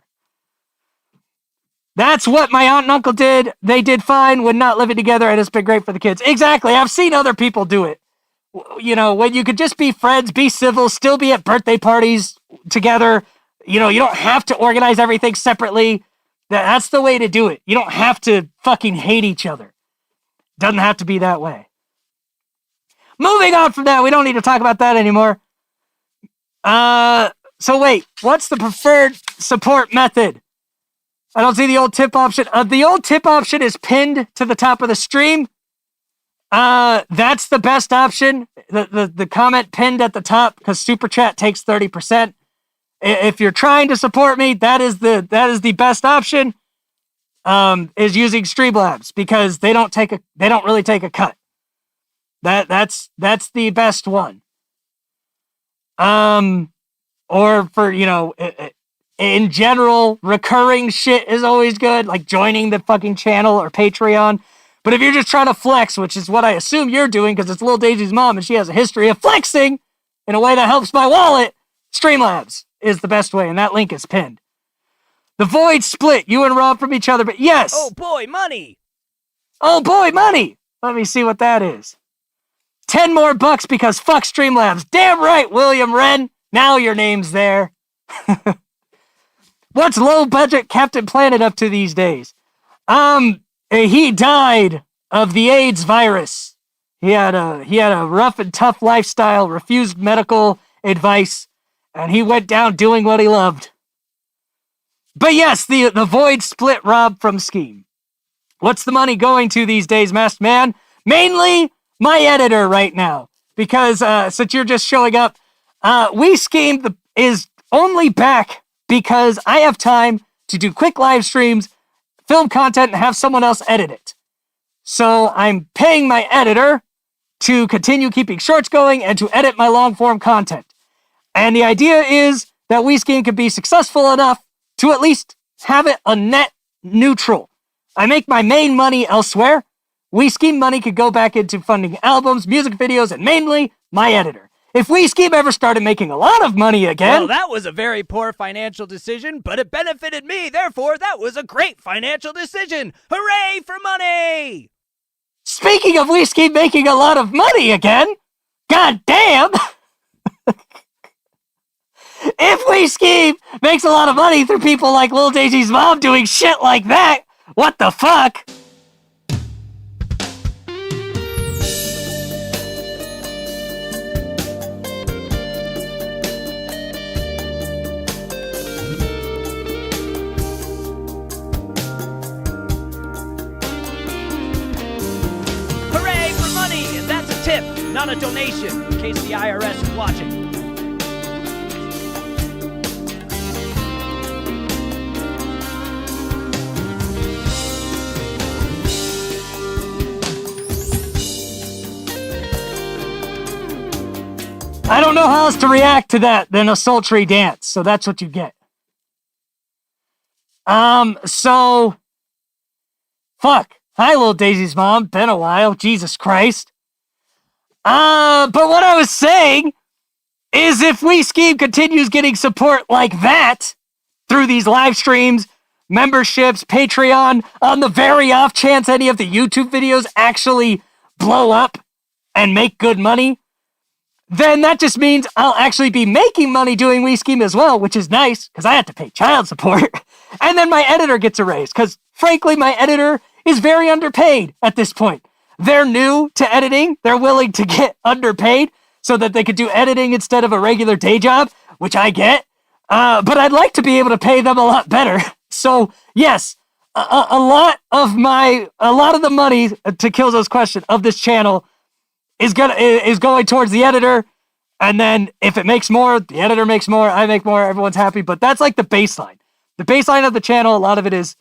That's what my aunt and uncle did. They did fine when not living together, and it's been great for the kids. Exactly. I've seen other people do it. You know, when you could just be friends, be civil, still be at birthday parties together. You know, you don't have to organize everything separately. That's the way to do it. You don't have to fucking hate each other. Doesn't have to be that way. Moving on from that, we don't need to talk about that anymore. So wait, what's the preferred support method? I don't see the old tip option. The old tip option is pinned to the top of the stream. That's the best option. The comment pinned at the top, because Super Chat takes 30%. If you're trying to support me, that is the best option. Is using Streamlabs, because they don't really take a cut. That's the best one. Or for, in general, recurring shit is always good, like joining the fucking channel or Patreon. But if you're just trying to flex, which is what I assume you're doing, because it's Lil Daisy's mom and she has a history of flexing in a way that helps my wallet, Streamlabs is the best way, and that link is pinned. The Void split you and Rob from each other, but yes. Oh boy, money. Oh boy, money. Let me see what that is. 10 more bucks because fuck Streamlabs. Damn right, William Wren. Now your name's there. What's low budget Captain Planet up to these days? He died of the AIDS virus. He had a rough and tough lifestyle, refused medical advice, and he went down doing what he loved. But yes, the Void split Rob from Skeem. What's the money going to these days, Masked Man? Mainly my editor right now, because since you're just showing up, We Skeem is only back because I have time to do quick live streams, film content, and have someone else edit it. So I'm paying my editor to continue keeping shorts going and to edit my long-form content. And the idea is that We Skeem can be successful enough to at least have it a net neutral. I make my main money elsewhere. We Skeem money could go back into funding albums, music videos, and mainly my editor. if We Skeem ever started making a lot of money again... Well, that was a very poor financial decision, but it benefited me. Therefore, that was a great financial decision. Hooray for money! Speaking of We Skeem making a lot of money again, god damn! If We Skeem makes a lot of money through people like Lil Daisy's mom doing shit like that, what the fuck? Hooray for money! And that's a tip, not a donation, in case the IRS is watching. I don't know how else to react to that than a sultry dance, so that's what you get. So... Fuck. Hi, Lil Daisy's mom. Been a while. Jesus Christ. But what I was saying is if We Skeem continues getting support like that through these live streams, memberships, Patreon, on the very off chance any of the YouTube videos actually blow up and make good money, then that just means I'll actually be making money doing We Skeem as well, which is nice, because I have to pay child support. And then my editor gets a raise, because frankly, my editor is very underpaid at this point. They're new to editing. They're willing to get underpaid so that they could do editing instead of a regular day job, which I get. But I'd like to be able to pay them a lot better. So yes, a lot of the money, to Killzo's question, of this channel is going towards the editor, and then if it makes more, the editor makes more, I make more, everyone's happy. But that's like the baseline. The baseline of the channel, a lot of it is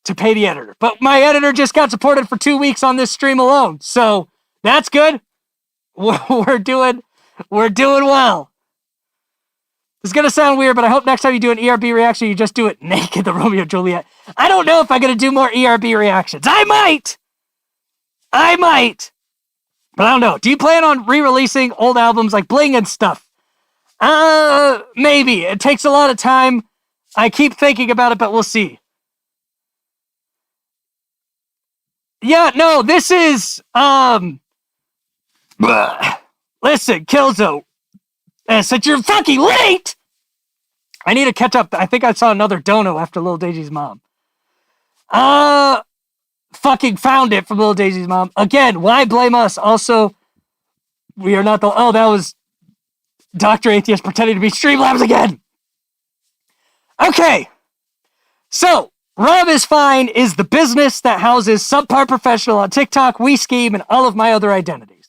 to pay the editor. But my editor just got supported for 2 weeks on this stream alone, so that's good. We're doing well. It's gonna sound weird, but I hope next time you do an ERB reaction, you just do it naked, the Romeo and Juliet. I don't know if I'm gonna do more ERB reactions. I might. But I don't know. Do you plan on re-releasing old albums like Bling and stuff? Maybe. It takes a lot of time. I keep thinking about it, but we'll see. Yeah, no, this is, listen, Killzo, since you're fucking late, I need to catch up. I think I saw another dono after Lil Daisy's mom. Fucking found it from Lil Daisy's mom. Again, why blame us? Also, we are not the... Oh, that was Dr. Atheist pretending to be Streamlabs again. Okay. So, Rob is Fine is the business that houses Subpar Professional on TikTok, We Skeem, and all of my other identities.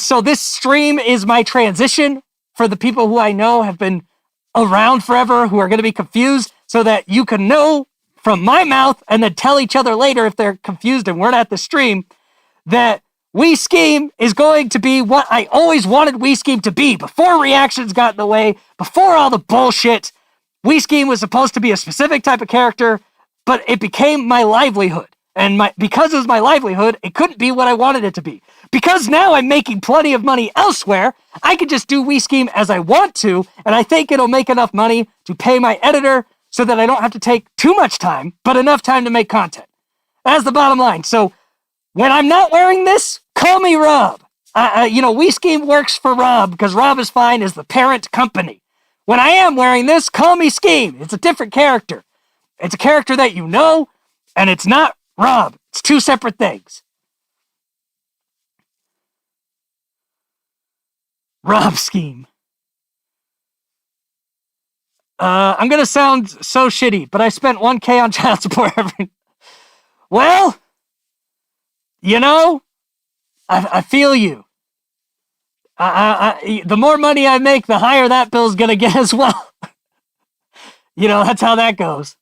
So this stream is my transition for the people who I know have been around forever, who are going to be confused, so that you can know from my mouth and then tell each other later if they're confused and weren't at the stream that We Skeem is going to be what I always wanted We Skeem to be before reactions got in the way, before all the bullshit. We Skeem was supposed to be a specific type of character, but it became my livelihood. And because it was my livelihood, it couldn't be what I wanted it to be. Because now I'm making plenty of money elsewhere, I can just do We Skeem as I want to, and I think it'll make enough money to pay my editor so that I don't have to take too much time, but enough time to make content. That's the bottom line. So when I'm not wearing this, call me Rob. We Skeem works for Rob because Rob is Fine is the parent company. When I am wearing this, call me Skeem. It's a different character. It's a character that you know, and it's not Rob. It's two separate things. Rob Skeem. I'm gonna sound so shitty, but I spent $1,000 on child support every... Well, I feel you. The more money I make, the higher that bill's gonna get as well. That's how that goes.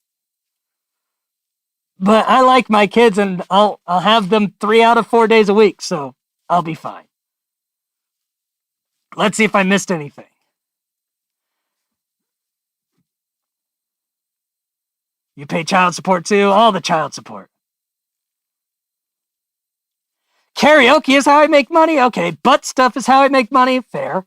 But I like my kids, and I'll have them 3 out of 4 days a week, so I'll be fine. Let's see if I missed anything. You pay child support too? All the child support. Karaoke is how I make money? Okay. Butt stuff is how I make money? Fair.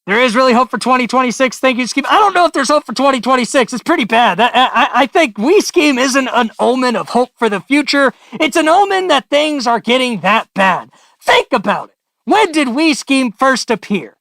There is really hope for 2026. Thank you, Skeem. I don't know if there's hope for 2026. It's pretty bad. I think We Skeem isn't an omen of hope for the future. It's an omen that things are getting that bad. Think about it. When did We Skeem first appear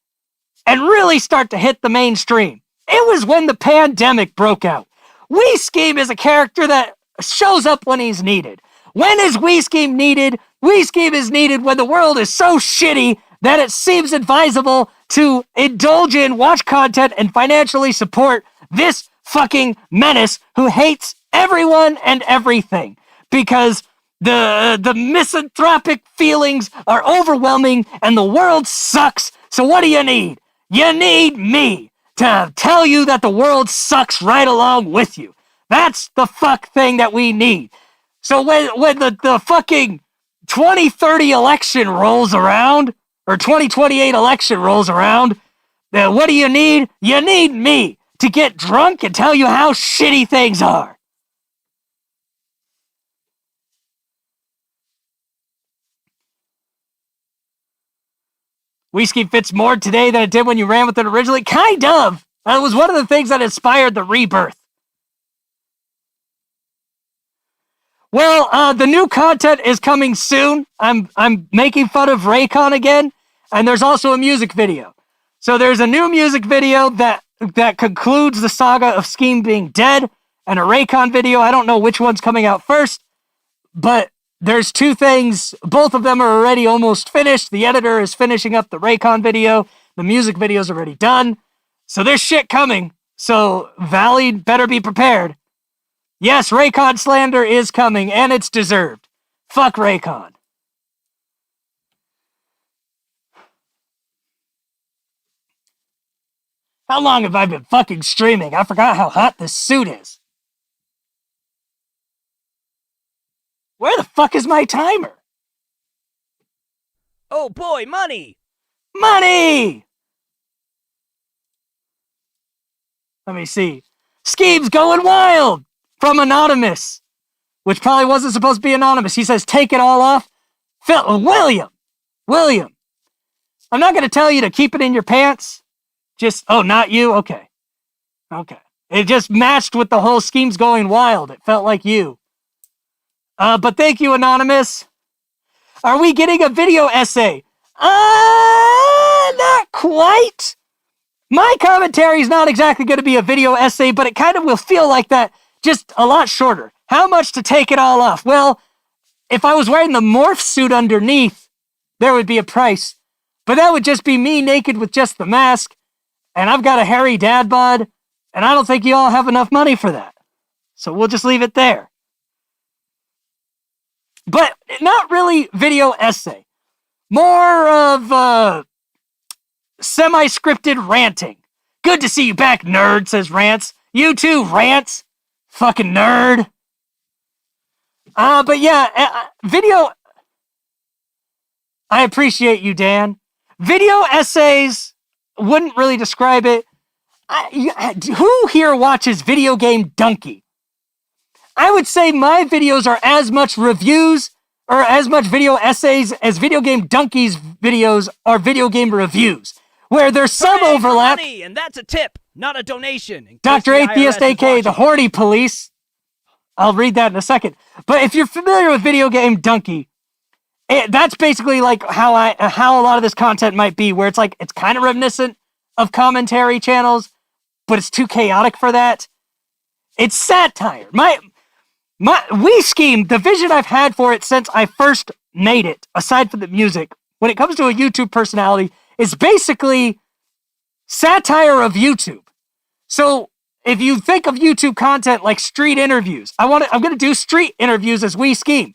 and really start to hit the mainstream? It was when the pandemic broke out. We Skeem is a character that shows up when he's needed. When is We Skeem needed? We Skeem is needed when the world is so shitty that it seems advisable to indulge in, watch content, and financially support this fucking menace who hates everyone and everything. Because the misanthropic feelings are overwhelming and the world sucks. So what do you need? You need me to tell you that the world sucks right along with you. That's the fuck thing that we need. So when the fucking 2030 election rolls around, or 2028 election rolls around, then what do you need? You need me to get drunk and tell you how shitty things are. We Skeem fits more today than it did when you ran with it originally. Kind of. That was one of the things that inspired the rebirth. Well, the new content is coming soon. I'm making fun of Raycon again, and there's also a music video. So there's a new music video that concludes the saga of Skeem being dead, and a Raycon video. I don't know which one's coming out first, but there's two things. Both of them are already almost finished. The editor is finishing up the Raycon video. The music video's already done. So there's shit coming. So Valley better be prepared. Yes, Raycon slander is coming, and it's deserved. Fuck Raycon. How long have I been fucking streaming? I forgot how hot this suit is. Where the fuck is my timer? Oh boy, money! Money! Let me see. Skeem's going wild! From Anonymous, which probably wasn't supposed to be anonymous. He says, take it all off. William, I'm not going to tell you to keep it in your pants. Oh, not you? Okay. It just matched with the whole Skeem's going wild. It felt like you. But thank you, Anonymous. Are we getting a video essay? Not quite. My commentary is not exactly going to be a video essay, but it kind of will feel like that. Just a lot shorter. How much to take it all off? Well, if I was wearing the morph suit underneath, there would be a price. But that would just be me naked with just the mask, and I've got a hairy dad bod, and I don't think you all have enough money for that. So we'll just leave it there. But not really video essay. More of semi-scripted ranting. Good to see you back, nerd, says Rants. You too, Rants. Fucking nerd. But yeah, video. I appreciate you, Dan. Video essays wouldn't really describe it. Who here watches Video Game Donkey? I would say my videos are as much reviews or as much video essays as Video Game Donkey's videos are video game reviews, where there's some overlap. Money, and that's a tip, not a donation. Dr. Atheist, aka the Horty Police. I'll read that in a second. But if you're familiar with Video Game Donkey, that's basically like how a lot of this content might be, where it's like it's kind of reminiscent of commentary channels, but it's too chaotic for that. It's satire. We Skeem, the vision I've had for it since I first made it, aside from the music, when it comes to a YouTube personality, is basically satire of YouTube. So if you think of YouTube content like street interviews, I'm going to do street interviews as We Skeem.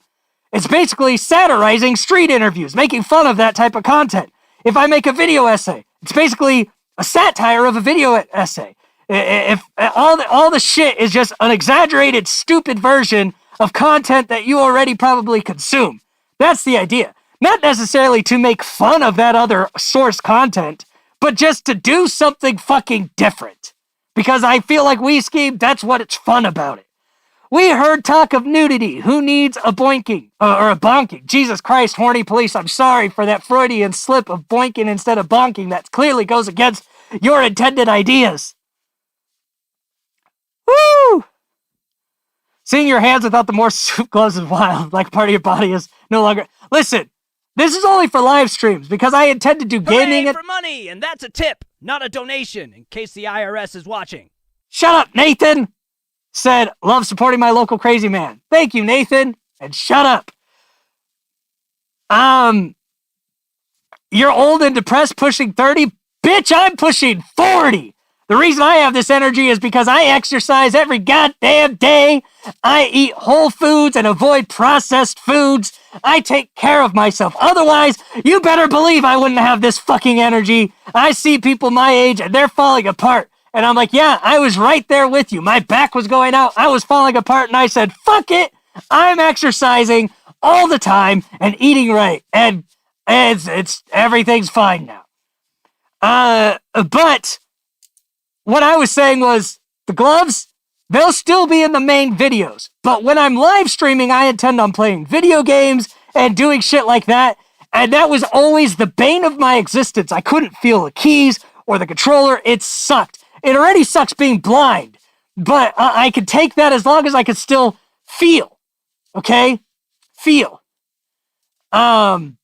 It's basically satirizing street interviews, making fun of that type of content. If I make a video essay, it's basically a satire of a video essay. If all the shit is just an exaggerated, stupid version of content that you already probably consume. That's the idea. Not necessarily to make fun of that other source content, but just to do something fucking different. Because I feel like We Skeem, that's what it's fun about it. We heard talk of nudity. Who needs a boinking? Or a bonking? Jesus Christ, horny police, I'm sorry for that Freudian slip of boinking instead of bonking. That clearly goes against your intended ideas. Woo! Seeing your hands without the more soup gloves is wild. Like part of your body is no longer... Listen, this is only for live streams because I intend to do gaming... Hooray for money, and that's a tip, not a donation, in case the IRS is watching. Shut up, Nathan! Said, love supporting my local crazy man. Thank you, Nathan. And shut up. You're old and depressed pushing 30? Bitch, I'm pushing 40. The reason I have this energy is because I exercise every goddamn day. I eat whole foods and avoid processed foods. I take care of myself. Otherwise, you better believe I wouldn't have this fucking energy. I see people my age and they're falling apart. And I'm like, yeah, I was right there with you. My back was going out. I was falling apart. And I said, fuck it. I'm exercising all the time and eating right. And it's everything's fine now. But what I was saying was the gloves, they'll still be in the main videos. But when I'm live streaming, I intend on playing video games and doing shit like that. And that was always the bane of my existence. I couldn't feel the keys or the controller. It sucked. It already sucks being blind, but I could take that as long as I could still feel, okay? Feel. And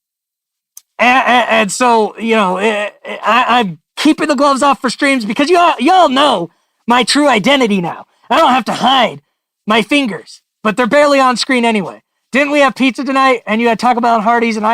so, you know, I'm keeping the gloves off for streams because y'all know my true identity now. I don't have to hide my fingers, but they're barely on screen anyway. Didn't we have pizza tonight? And you had Taco Bell and Hardee's and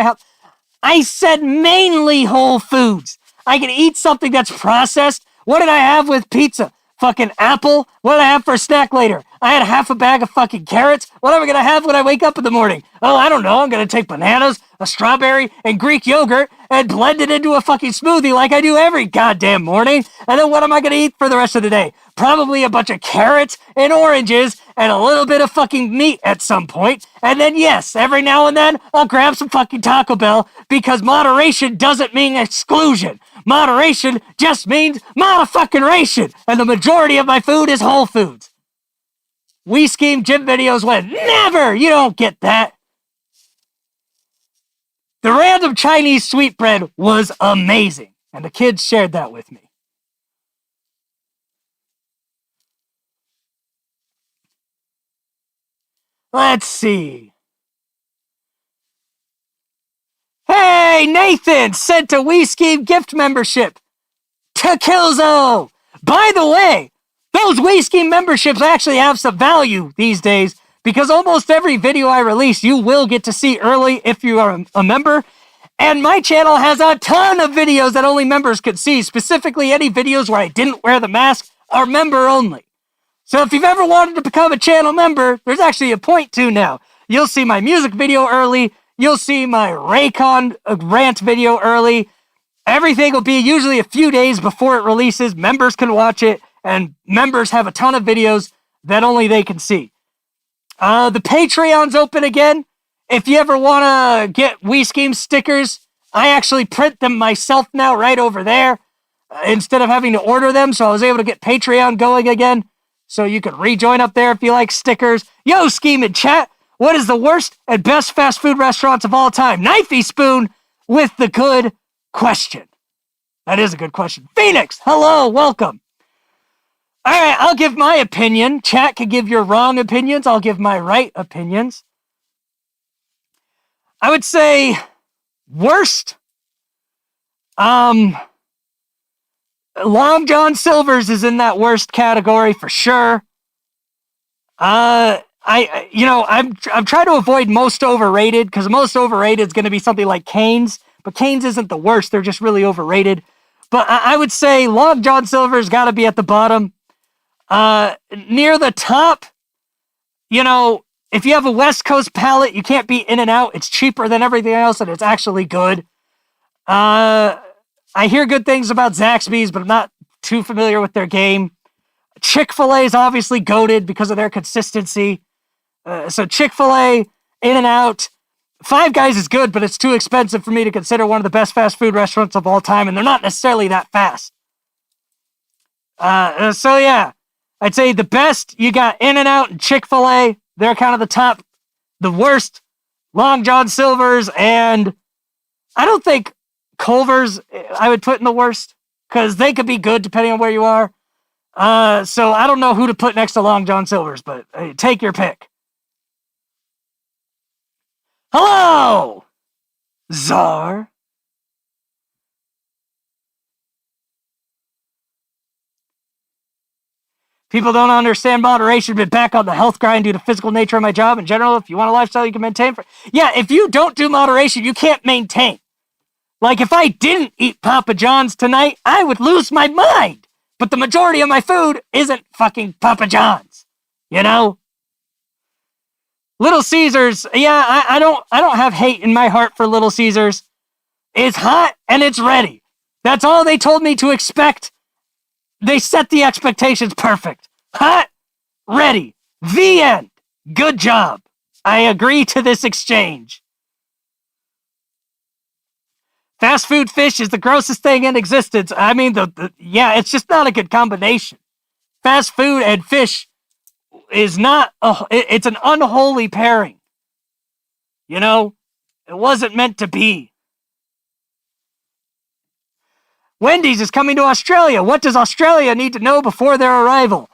I said mainly whole foods. I can eat something that's processed. What did I have with pizza? Fucking apple? What did I have for a snack later? I had half a bag of fucking carrots. What am I going to have when I wake up in the morning? Oh, I don't know. I'm going to take bananas, a strawberry, and Greek yogurt and blend it into a fucking smoothie like I do every goddamn morning. And then what am I going to eat for the rest of the day? Probably a bunch of carrots and oranges and a little bit of fucking meat at some point. And then, yes, every now and then, I'll grab some fucking Taco Bell because moderation doesn't mean exclusion. Moderation just means motherfucking-ration. And the majority of my food is whole foods. We Skeem gym videos went, never! You don't get that. The random Chinese sweetbread was amazing. And the kids shared that with me. Let's see. Hey, Nathan sent a We Skeem gift membership to Killzo. By the way, those We Skeem memberships actually have some value these days because almost every video I release you will get to see early if you are a member. And my channel has a ton of videos that only members could see. Specifically, any videos where I didn't wear the mask are member only. So if you've ever wanted to become a channel member, there's actually a point to now. You'll see my music video early. You'll see my Raycon rant video early. Everything will be usually a few days before it releases. Members can watch it, and members have a ton of videos that only they can see. The Patreon's open again. If you ever want to get We Skeem stickers, I actually print them myself now right over there instead of having to order them, so I was able to get Patreon going again. So you can rejoin up there if you like stickers. Yo, Skeem in chat. What is the worst and best fast food restaurants of all time? Knifey Spoon with the good question. That is a good question. Phoenix, hello, welcome. All right, I'll give my opinion. Chat can give your wrong opinions. I'll give my right opinions. I would say worst. Long John Silver's is in that worst category for sure. I'm trying to avoid most overrated because most overrated is going to be something like Cane's, but Cane's isn't the worst. They're just really overrated. But I would say Long John Silver's got to be at the bottom. Near the top, if you have a West Coast palate, you can't beat In-N-Out. It's cheaper than everything else, and it's actually good. I hear good things about Zaxby's, but I'm not too familiar with their game. Chick-fil-A is obviously goated because of their consistency. So Chick-fil-A, In-N-Out, Five Guys is good, but it's too expensive for me to consider one of the best fast food restaurants of all time, and they're not necessarily that fast. So yeah, I'd say the best, you got In-N-Out and Chick-fil-A. They're kind of the top. The worst, Long John Silver's, and I don't think Culver's I would put in the worst, because they could be good depending on where you are. So I don't know who to put next to Long John Silver's, but take your pick. Hello, Czar. People don't understand moderation, but back on the health grind due to physical nature of my job in general. If you want a lifestyle you can maintain yeah, if you don't do moderation, you can't maintain. Like, if I didn't eat Papa John's tonight, I would lose my mind. But the majority of my food isn't fucking Papa John's. You know? Little Caesars, yeah, I don't have hate in my heart for Little Caesars. It's hot and it's ready. That's all they told me to expect. They set the expectations perfect. Hot, ready. The end. Good job. I agree to this exchange. Fast food fish is the grossest thing in existence. I mean, yeah, it's just not a good combination. Fast food and fish is not, it's an unholy pairing. You know, it wasn't meant to be. Wendy's is coming to Australia. What does Australia need to know before their arrival?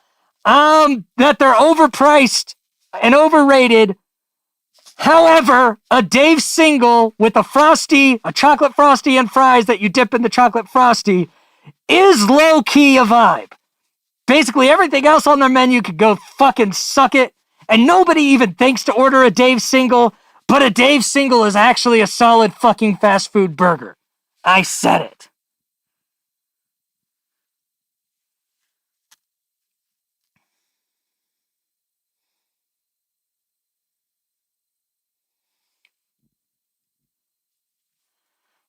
That they're overpriced and overrated. However, a Dave single with a chocolate frosty and fries that you dip in the chocolate frosty is low-key a vibe. Basically, everything else on their menu could go fucking suck it, and nobody even thinks to order a Dave single, but a Dave single is actually a solid fucking fast food burger. I said it.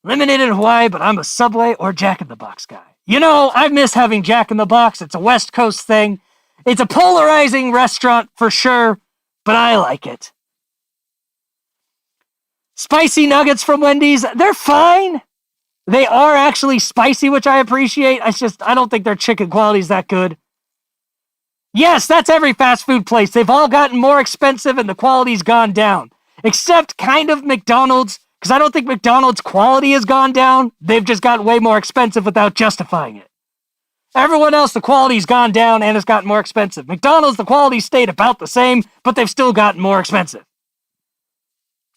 Limited in Hawaii, but I'm a Subway or Jack in the Box guy. You know, I miss having Jack in the Box. It's a West Coast thing. It's a polarizing restaurant for sure, but I like it. Spicy nuggets from Wendy's, they're fine. They are actually spicy, which I appreciate. I don't think their chicken quality is that good. Yes, that's every fast food place. They've all gotten more expensive and the quality's gone down. Except kind of McDonald's. Because I don't think McDonald's quality has gone down. They've just gotten way more expensive without justifying it. Everyone else, the quality's gone down and it's gotten more expensive. McDonald's, the quality stayed about the same, but they've still gotten more expensive.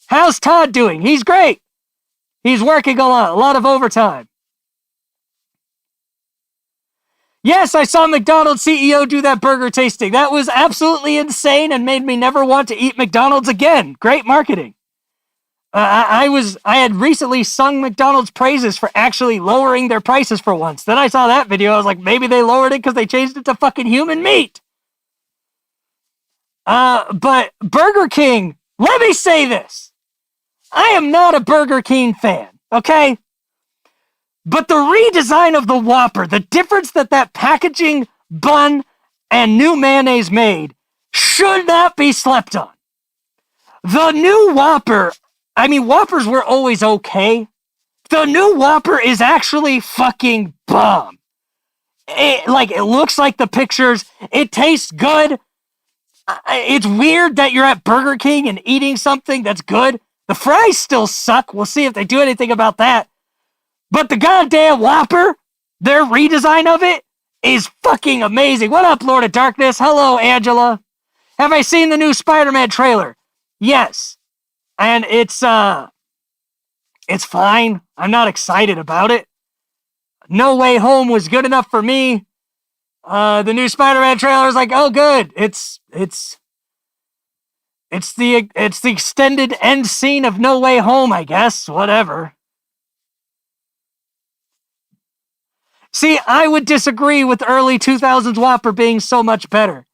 How's Todd doing? He's great. He's working a lot of overtime. Yes, I saw McDonald's CEO do that burger tasting. That was absolutely insane and made me never want to eat McDonald's again. Great marketing. I had recently sung McDonald's praises for actually lowering their prices for once. Then I saw that video. I was like, maybe they lowered it because they changed it to fucking human meat. But Burger King, let me say this. I am not a Burger King fan, okay? But the redesign of the Whopper, the difference that packaging, bun, and new mayonnaise made should not be slept on. The new Whopper, I mean, Whoppers were always okay. The new Whopper is actually fucking bomb. It looks like the pictures. It tastes good. It's weird that you're at Burger King and eating something that's good. The fries still suck. We'll see if they do anything about that. But the goddamn Whopper, their redesign of it, is fucking amazing. What up, Lord of Darkness? Hello, Angela. Have I seen the new Spider-Man trailer? Yes. And it's fine. I'm not excited about it. No Way Home was good enough for me. The new Spider-Man trailer is like, oh, good. It's the extended end scene of No Way Home, I guess. Whatever. See, I would disagree with early 2000s Whopper being so much better.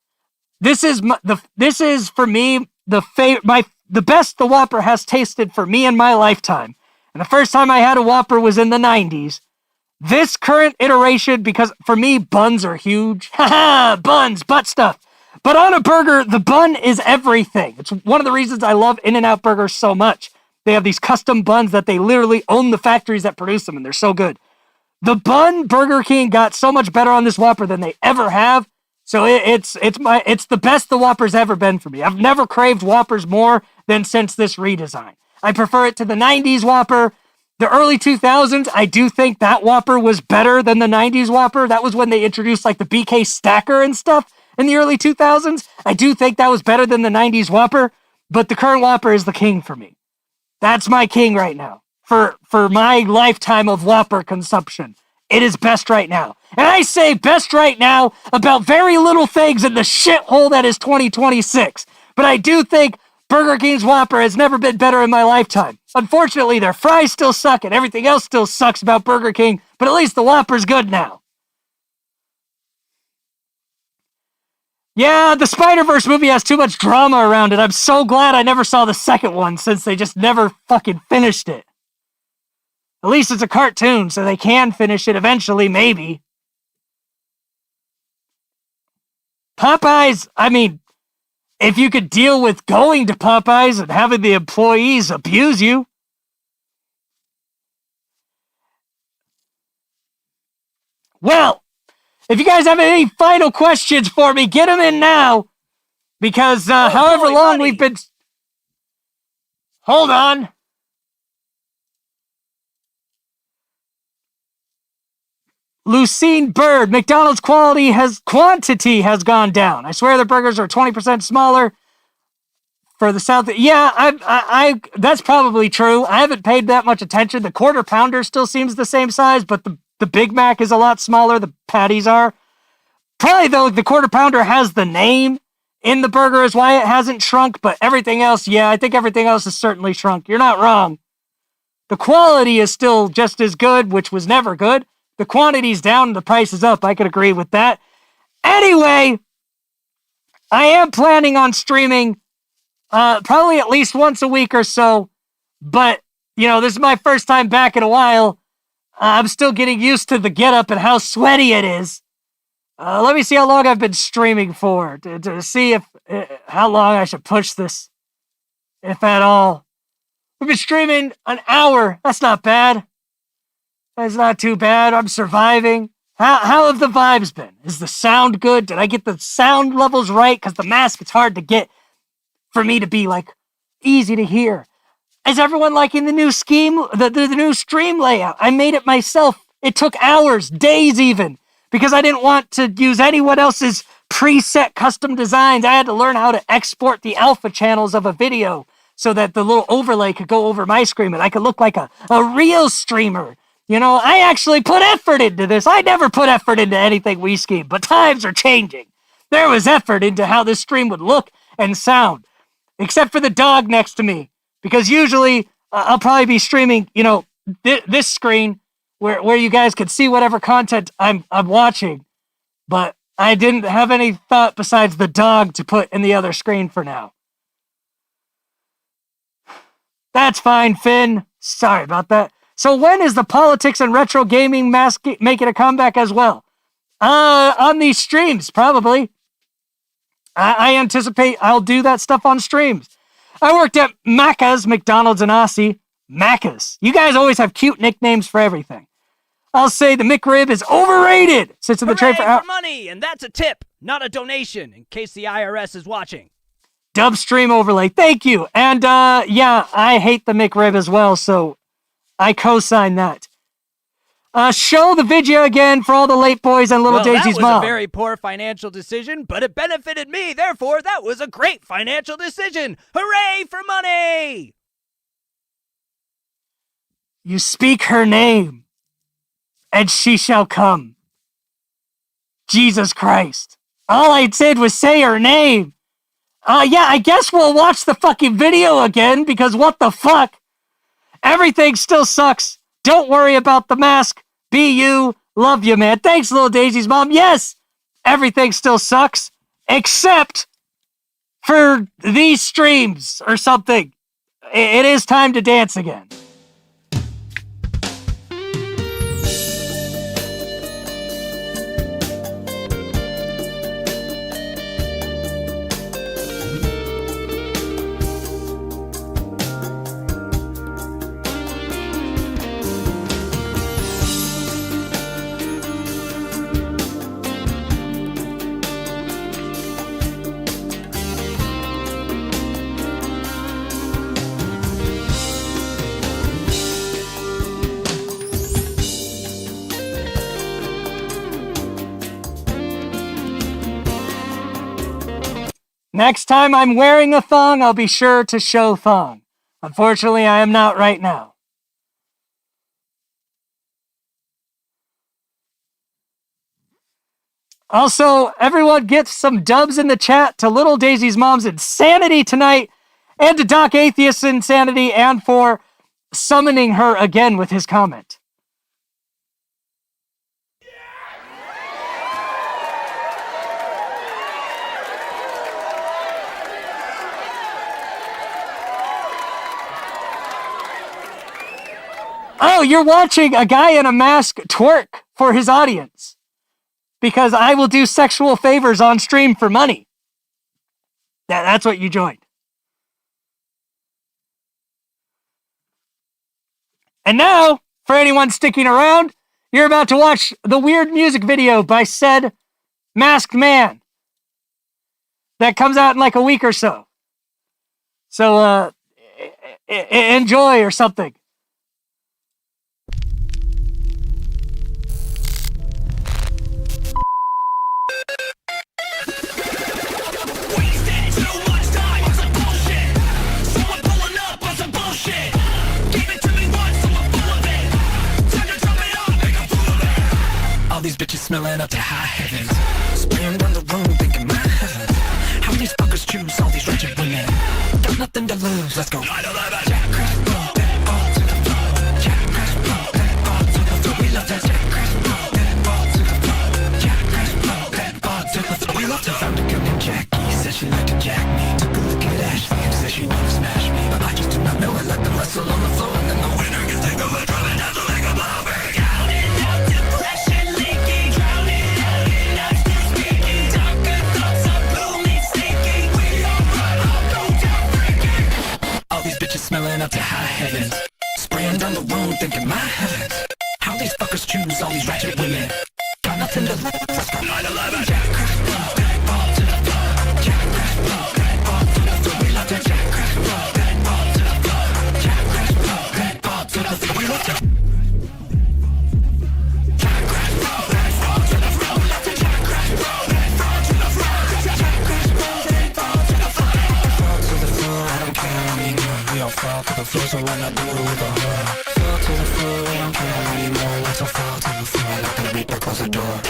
This is for me the best the Whopper has tasted for me in my lifetime. And the first time I had a Whopper was in the 90s. This current iteration, because for me, buns are huge. Haha, buns, butt stuff. But on a burger, the bun is everything. It's one of the reasons I love In-N-Out burgers so much. They have these custom buns that they literally own the factories that produce them, and they're so good. The bun Burger King got so much better on this Whopper than they ever have. So it's the best the Whopper's ever been for me. I've never craved Whoppers more than since this redesign. I prefer it to the 90s Whopper. The early 2000s, I do think that Whopper was better than the 90s Whopper. That was when they introduced like the BK Stacker and stuff in the early 2000s. I do think that was better than the 90s Whopper, but the current Whopper is the king for me. That's my king right now for my lifetime of Whopper consumption. It is best right now. And I say best right now about very little things in the shithole that is 2026. But I do think Burger King's Whopper has never been better in my lifetime. Unfortunately, their fries still suck and everything else still sucks about Burger King, but at least the Whopper's good now. Yeah, the Spider-Verse movie has too much drama around it. I'm so glad I never saw the second one since they just never fucking finished it. At least it's a cartoon, so they can finish it eventually, maybe. Popeyes, I mean, if you could deal with going to Popeyes and having the employees abuse you. Well, if you guys have any final questions for me, get them in now. Because however long we've been... Hold on. Lucine Bird, McDonald's quantity has gone down. I swear the burgers are 20% smaller for the South. Yeah, I that's probably true. I haven't paid that much attention. The Quarter Pounder still seems the same size, but the Big Mac is a lot smaller. The patties are. Probably though, the Quarter Pounder has the name in the burger is why it hasn't shrunk, but everything else, yeah, I think everything else has certainly shrunk. You're not wrong. The quality is still just as good, which was never good. The quantity's down and the price is up. I could agree with that. Anyway, I am planning on streaming probably at least once a week or so. But, you know, this is my first time back in a while. I'm still getting used to the getup and how sweaty it is. Let me see how long I've been streaming for to see if how long I should push this, if at all. We've been streaming an hour. That's not bad. That's not too bad. I'm surviving. How have the vibes been? Is the sound good? Did I get the sound levels right? Because the mask, it's hard to get for me to be, like, easy to hear. Is everyone liking the new scheme, the new stream layout? I made it myself. It took hours, days even, because I didn't want to use anyone else's preset custom designs. I had to learn how to export the alpha channels of a video so that the little overlay could go over my screen and I could look like a real streamer. You know, I actually put effort into this. I never put effort into anything We Skeem, but times are changing. There was effort into how this stream would look and sound, except for the dog next to me, because usually I'll probably be streaming, you know, this screen where you guys could see whatever content I'm watching, but I didn't have any thought besides the dog to put in the other screen for now. That's fine, Finn. Sorry about that. So when is the politics and retro gaming mask making a comeback as well? On these streams, probably. I anticipate I'll do that stuff on streams. I worked at Macca's, McDonald's and Aussie. Macca's. You guys always have cute nicknames for everything. I'll say the McRib is overrated. Sits in the tray for money, and that's a tip, not a donation, in case the IRS is watching. Dub stream overlay. Thank you. And yeah, I hate the McRib as well, so I co-sign that. Show the video again for all the late boys and little Daisy's mom. That was a very poor financial decision, but it benefited me. Therefore, that was a great financial decision. Hooray for money! You speak her name, and she shall come. Jesus Christ. All I did was say her name. Yeah, I guess we'll watch the fucking video again, because what the fuck? Everything still sucks. Don't worry about the mask. Be you. Love you, man. Thanks, little Daisy's mom. Yes, everything still sucks, except for these streams or something. It is time to dance again. Next time I'm wearing a thong, I'll be sure to show thong. Unfortunately, I am not right now. Also, everyone gets some dubs in the chat to Little Daisy's mom's insanity tonight, and to Doc Atheist's insanity, and for summoning her again with his comment. Oh, you're watching a guy in a mask twerk for his audience. Because I will do sexual favors on stream for money. That's what you joined. And now, for anyone sticking around, you're about to watch the weird music video by said masked man. That comes out in like a week or so. So, enjoy or something. These bitches smelling up to high heavens. Spraying down the room thinking my heavens. How these fuckers choose all these wretched women? Got nothing to lose, let's go. Jack, crash, blow, that ball to the floor. Jack, crash, blow, that ball to the floor. We love that Jack, crash, blow, that ball to the floor. Jack, crash, blow, that ball to the floor. We love to found a girl named Jackie. Said she liked to jack me. Took a look at Ashley and said she wanted to smash me. But I just do not know her. Let them wrestle on the floor. And then the winner gets to go and drop it down to like a bobber. Smelling up to high heavens. Spraying down the room thinking my heavens. How these fuckers choose all these ratchet women? Got nothing to lose, let's go. 9/11. Jack, crash, blow, that ball to the floor. Jack, crash, blow, that ball to the floor. We love that Jack, crash, blow, that ball to the floor. Jack, crash, blow, that ball to the floor. We love that Jack, crash, blow, that ball to the floor. We love that Jack, crash, blow, that ball to the floor. Jack, crash, blow, that ball to the floor. Fall to the floor, I don't care anymore. We all fall to the floor, so why not do it with a whore? Fall to the floor, we don't care anymore. Let's all fall to the floor, like the Reaper close the door.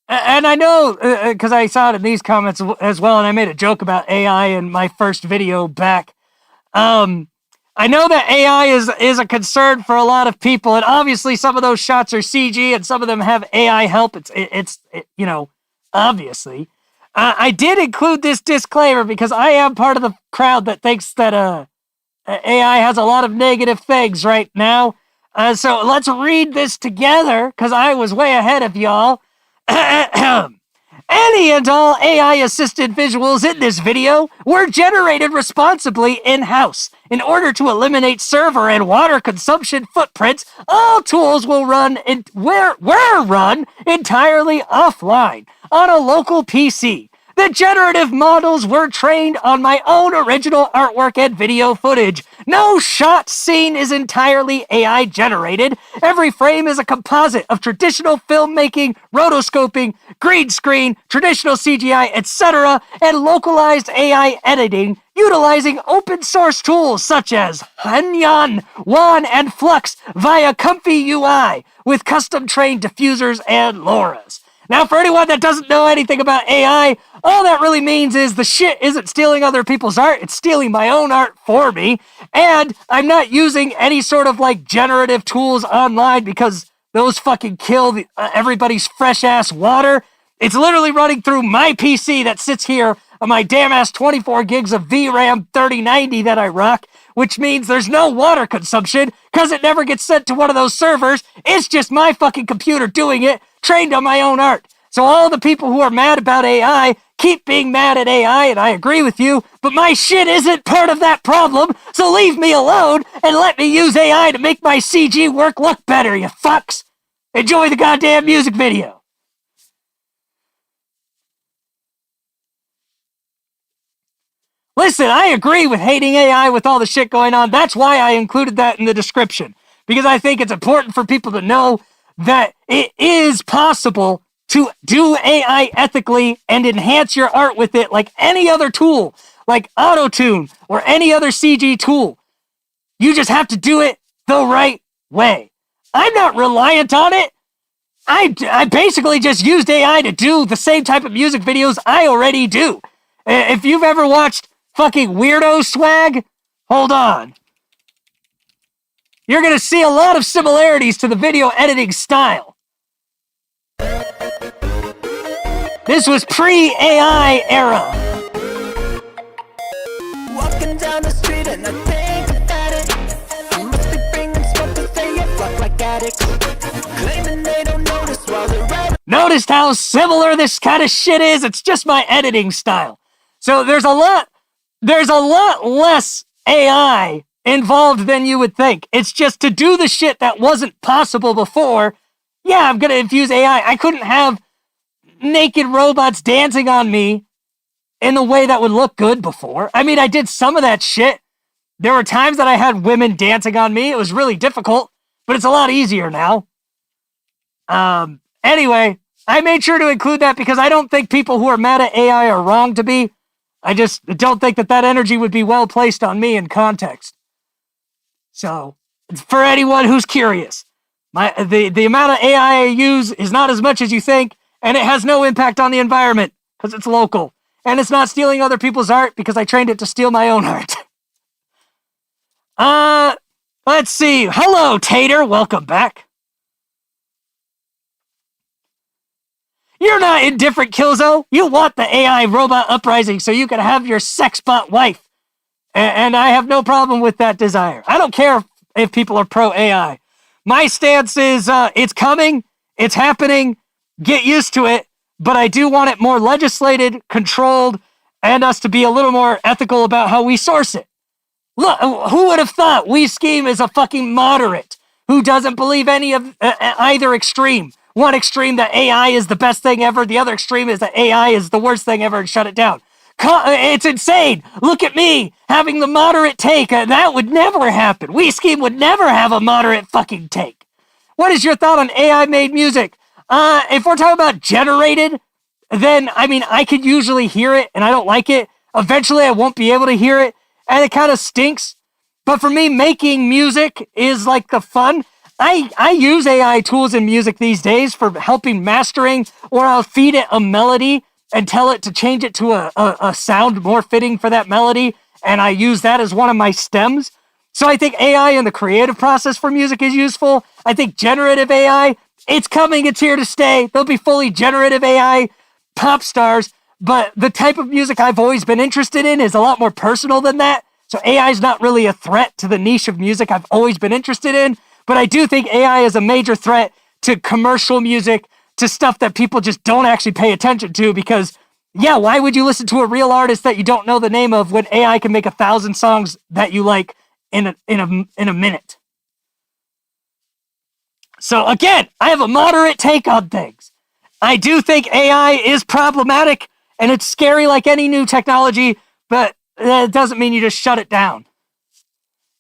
And I know, because I saw it in these comments as well, and I made a joke about AI in my first video back. I know that AI is a concern for a lot of people, and obviously some of those shots are CG, and some of them have AI help. It's you know, obviously. I did include this disclaimer because I am part of the crowd that thinks that AI has a lot of negative things right now. So let's read this together, because I was way ahead of y'all. Any and all AI-assisted visuals in this video were generated responsibly in-house. In order to eliminate server and water consumption footprints, all tools will were run entirely offline on a local PC. The generative models were trained on my own original artwork and video footage. No shot scene is entirely AI generated. Every frame is a composite of traditional filmmaking, rotoscoping, green screen, traditional CGI, etc., and localized AI editing utilizing open source tools such as Hanyan, Wan, and Flux via Comfy UI with custom trained diffusers and LoRa's. Now, for anyone that doesn't know anything about AI, all that really means is the shit isn't stealing other people's art, it's stealing my own art for me, and I'm not using any sort of, like, generative tools online because those fucking kill everybody's fresh-ass water. It's literally running through my PC that sits here on my damn-ass 24 gigs of VRAM 3090 that I rock, which means there's no water consumption because it never gets sent to one of those servers. It's just my fucking computer doing it, trained on my own art. So all the people who are mad about AI keep being mad at AI, and I agree with you, but my shit isn't part of that problem, so leave me alone and let me use AI to make my CG work look better, you fucks. Enjoy the goddamn music video. Listen, I agree with hating AI with all the shit going on. That's why I included that in the description, because I think it's important for people to know that it is possible to do AI ethically and enhance your art with it like any other tool, like Auto-Tune or any other CG tool. You just have to do it the right way. I'm not reliant on it. I basically just used AI to do the same type of music videos I already do. If you've ever watched fucking Weirdo Swag, hold on. You're going to see a lot of similarities to the video editing style. This was pre-AI era. Walking down the street and I think about it. I must be bringing smoke 'cause they get fucked like addicts. Claiming they don't notice while they're right. Noticed how similar this kind of shit is? It's just my editing style. So there's a lot less AI involved than you would think. It's just to do the shit that wasn't possible before. Yeah, I'm gonna infuse AI. I couldn't have naked robots dancing on me in the way that would look good before. I mean, I did some of that shit. There were times that I had women dancing on me. It was really difficult, but it's a lot easier now. Anyway, I made sure to include that because I don't think people who are mad at AI are wrong to be. I just don't think that energy would be well placed on me in context. So, for anyone who's curious, the amount of AI I use is not as much as you think, and it has no impact on the environment because it's local. And it's not stealing other people's art because I trained it to steal my own art. Let's see. Hello, Tater. Welcome back. You're not indifferent, Killzo. You want the AI robot uprising so you can have your sexbot wife. And I have no problem with that desire. I don't care if people are pro-AI. My stance is it's coming, it's happening, get used to it, but I do want it more legislated, controlled, and us to be a little more ethical about how we source it. Look, who would have thought We Skeem is a fucking moderate who doesn't believe any of either extreme? One extreme that AI is the best thing ever, the other extreme is that AI is the worst thing ever and shut it down. It's insane. Look at me having the moderate take. That would never happen. We Skeem would never have a moderate fucking take. What is your thought on AI made music? If we're talking about generated, then I mean I could usually hear it and I don't like it. Eventually I won't be able to hear it and it kind of stinks. But for me, making music is like the fun. I use AI tools in music these days for helping mastering, or I'll feed it a melody and tell it to change it to a sound more fitting for that melody, and I use that as one of my stems. So I think AI in the creative process for music is useful. I think generative AI, it's coming, it's here to stay. There'll be fully generative AI pop stars, but the type of music I've always been interested in is a lot more personal than that. So AI is not really a threat to the niche of music I've always been interested in, but I do think AI is a major threat to commercial music, to stuff that people just don't actually pay attention to because, yeah, why would you listen to a real artist that you don't know the name of when AI can make 1,000 songs that you like in a minute? So again, I have a moderate take on things. I do think AI is problematic and it's scary like any new technology, but that doesn't mean you just shut it down.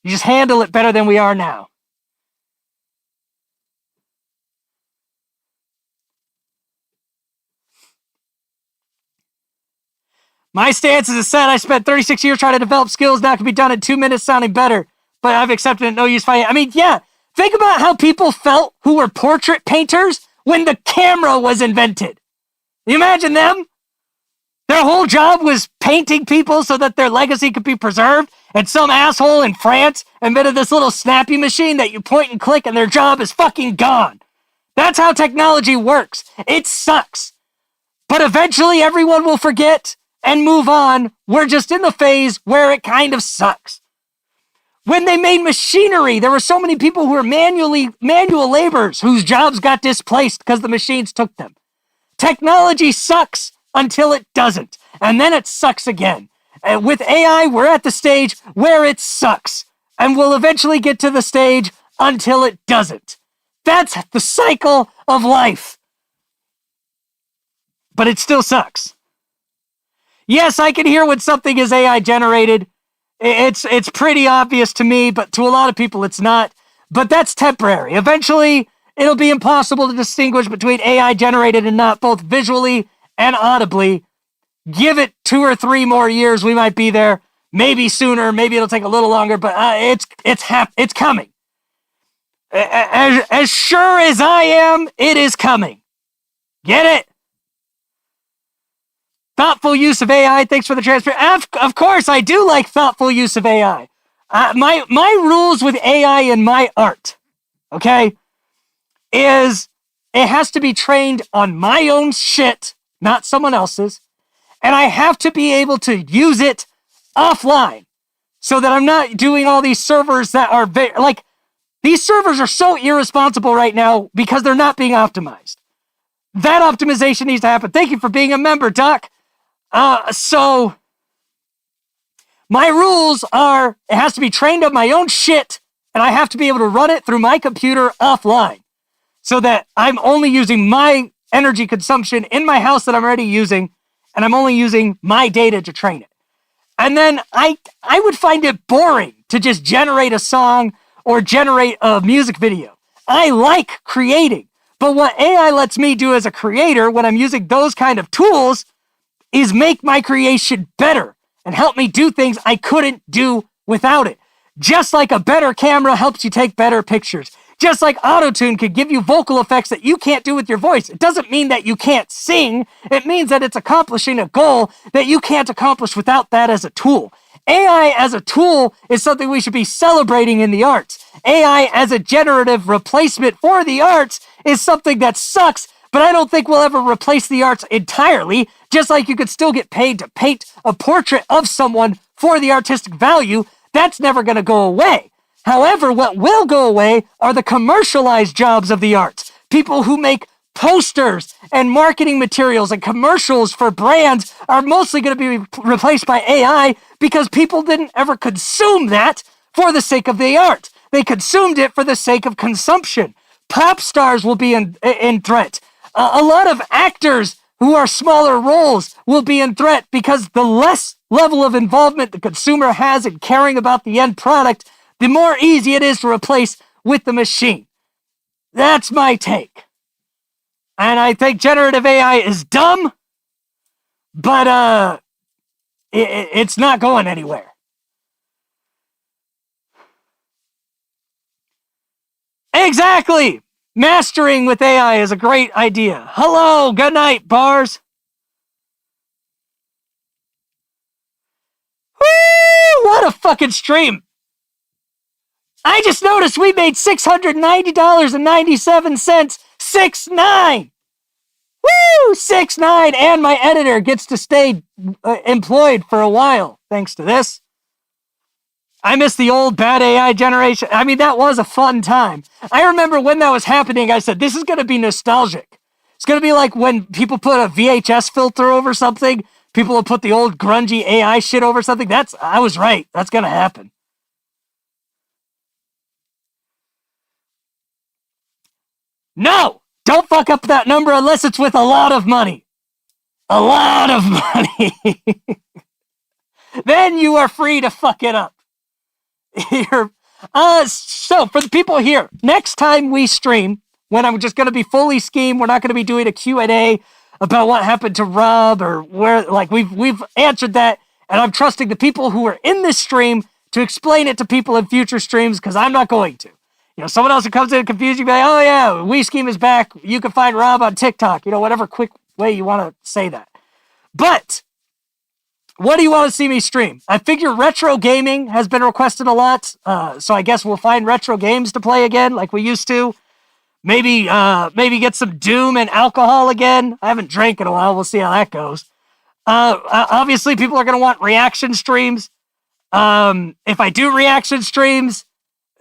You just handle it better than we are now. My stance is a set. I spent 36 years trying to develop skills. Now it can be done in 2 minutes sounding better. But I've accepted it. No use fighting. I mean, yeah. Think about how people felt who were portrait painters when the camera was invented. You imagine them? Their whole job was painting people so that their legacy could be preserved. And some asshole in France invented this little snappy machine that you point and click and their job is fucking gone. That's how technology works. It sucks. But eventually everyone will forget and move on. We're just in the phase where it kind of sucks. When they made machinery, there were so many people who were manual laborers whose jobs got displaced because the machines took them. Technology sucks until it doesn't, and then it sucks again. And with AI, we're at the stage where it sucks, and we'll eventually get to the stage until it doesn't. That's the cycle of life. But it still sucks. Yes, I can hear when something is AI generated. It's pretty obvious to me, but to a lot of people it's not. But that's temporary. Eventually, it'll be impossible to distinguish between AI generated and not, both visually and audibly. Give it 2 or 3 more years, we might be there. Maybe sooner, maybe it'll take a little longer, but it's coming. As sure as I am, it is coming. Get it? Thoughtful use of AI. Thanks for the transfer. Of course, I do like thoughtful use of AI. My rules with AI in my art, okay, is it has to be trained on my own shit, not someone else's, and I have to be able to use it offline so that I'm not doing all these servers that are these servers are so irresponsible right now because they're not being optimized. That optimization needs to happen. Thank you for being a member, Doc. So my rules are it has to be trained on my own shit, and I have to be able to run it through my computer offline so that I'm only using my energy consumption in my house that I'm already using, and I'm only using my data to train it. And then I would find it boring to just generate a song or generate a music video. I like creating, but what AI lets me do as a creator when I'm using those kind of tools is make my creation better and help me do things I couldn't do without it. Just like a better camera helps you take better pictures. Just like autotune could give you vocal effects that you can't do with your voice. It doesn't mean that you can't sing. It means that it's accomplishing a goal that you can't accomplish without that as a tool. AI as a tool is something we should be celebrating in the arts. AI as a generative replacement for the arts is something that sucks, but I don't think we'll ever replace the arts entirely, just like you could still get paid to paint a portrait of someone for the artistic value. That's never going to go away. However, what will go away are the commercialized jobs of the arts. People who make posters and marketing materials and commercials for brands are mostly going to be replaced by AI because people didn't ever consume that for the sake of the art. They consumed it for the sake of consumption. Pop stars will be in threat. A lot of actors who are smaller roles will be in threat because the less level of involvement the consumer has in caring about the end product, the more easy it is to replace with the machine. That's my take. And I think generative AI is dumb, but it's not going anywhere. Exactly. Mastering with AI is a great idea. Hello, good night, bars. Woo! What a fucking stream. I just noticed we made $690.97. 6-9. Woo! 6-9. And my editor gets to stay employed for a while thanks to this. I miss the old bad AI generation. I mean, that was a fun time. I remember when that was happening, I said, this is going to be nostalgic. It's going to be like when people put a VHS filter over something. People will put the old grungy AI shit over something. I was right. That's going to happen. No! Don't fuck up that number unless it's with a lot of money. A lot of money. Then you are free to fuck it up. So for the people here, next time we stream, when I'm just going to be fully Skeem, we're not going to be doing a Q&A about what happened to Rob or where, like we've answered that, and I'm trusting the people who are in this stream to explain it to people in future streams because I'm not going to. Someone else who comes in and confuses you, be like, oh yeah, We Skeem is back. You can find Rob on TikTok. Whatever quick way you want to say that. But what do you want to see me stream? I figure retro gaming has been requested a lot, so I guess we'll find retro games to play again like we used to. Maybe get some Doom and alcohol again. I haven't drank in a while. We'll see how that goes. Obviously, people are going to want reaction streams. If I do reaction streams,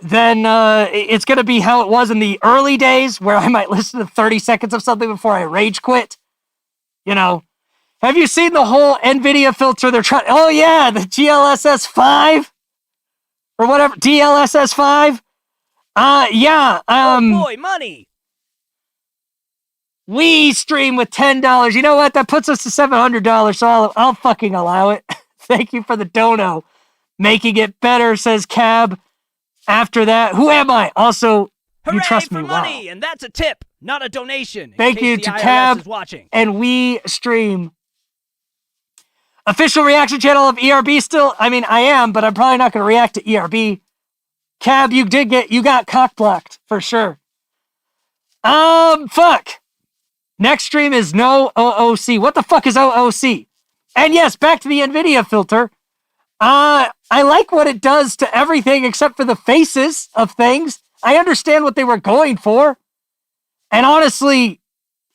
then it's going to be how it was in the early days, where I might listen to 30 seconds of something before I rage quit. You know, have you seen the whole NVIDIA filter they're trying? Oh, yeah, the GLSS 5 or whatever, DLSS 5. Yeah. Oh boy, money. We stream with $10. You know what? That puts us to $700, so I'll fucking allow it. Thank you for the dono. Making it better, says Cab. After that, who am I? Also, Hooray you trust for me. money, Wow. and that's a tip, not a donation. Thank in you case to the IRS Cab is watching. and We Stream. Official reaction channel of ERB still? I mean, I am, but I'm probably not going to react to ERB. Cab, you got cock blocked for sure. Fuck. Next stream is no OOC. What the fuck is OOC? And yes, back to the NVIDIA filter. I like what it does to everything except for the faces of things. I understand what they were going for. And honestly,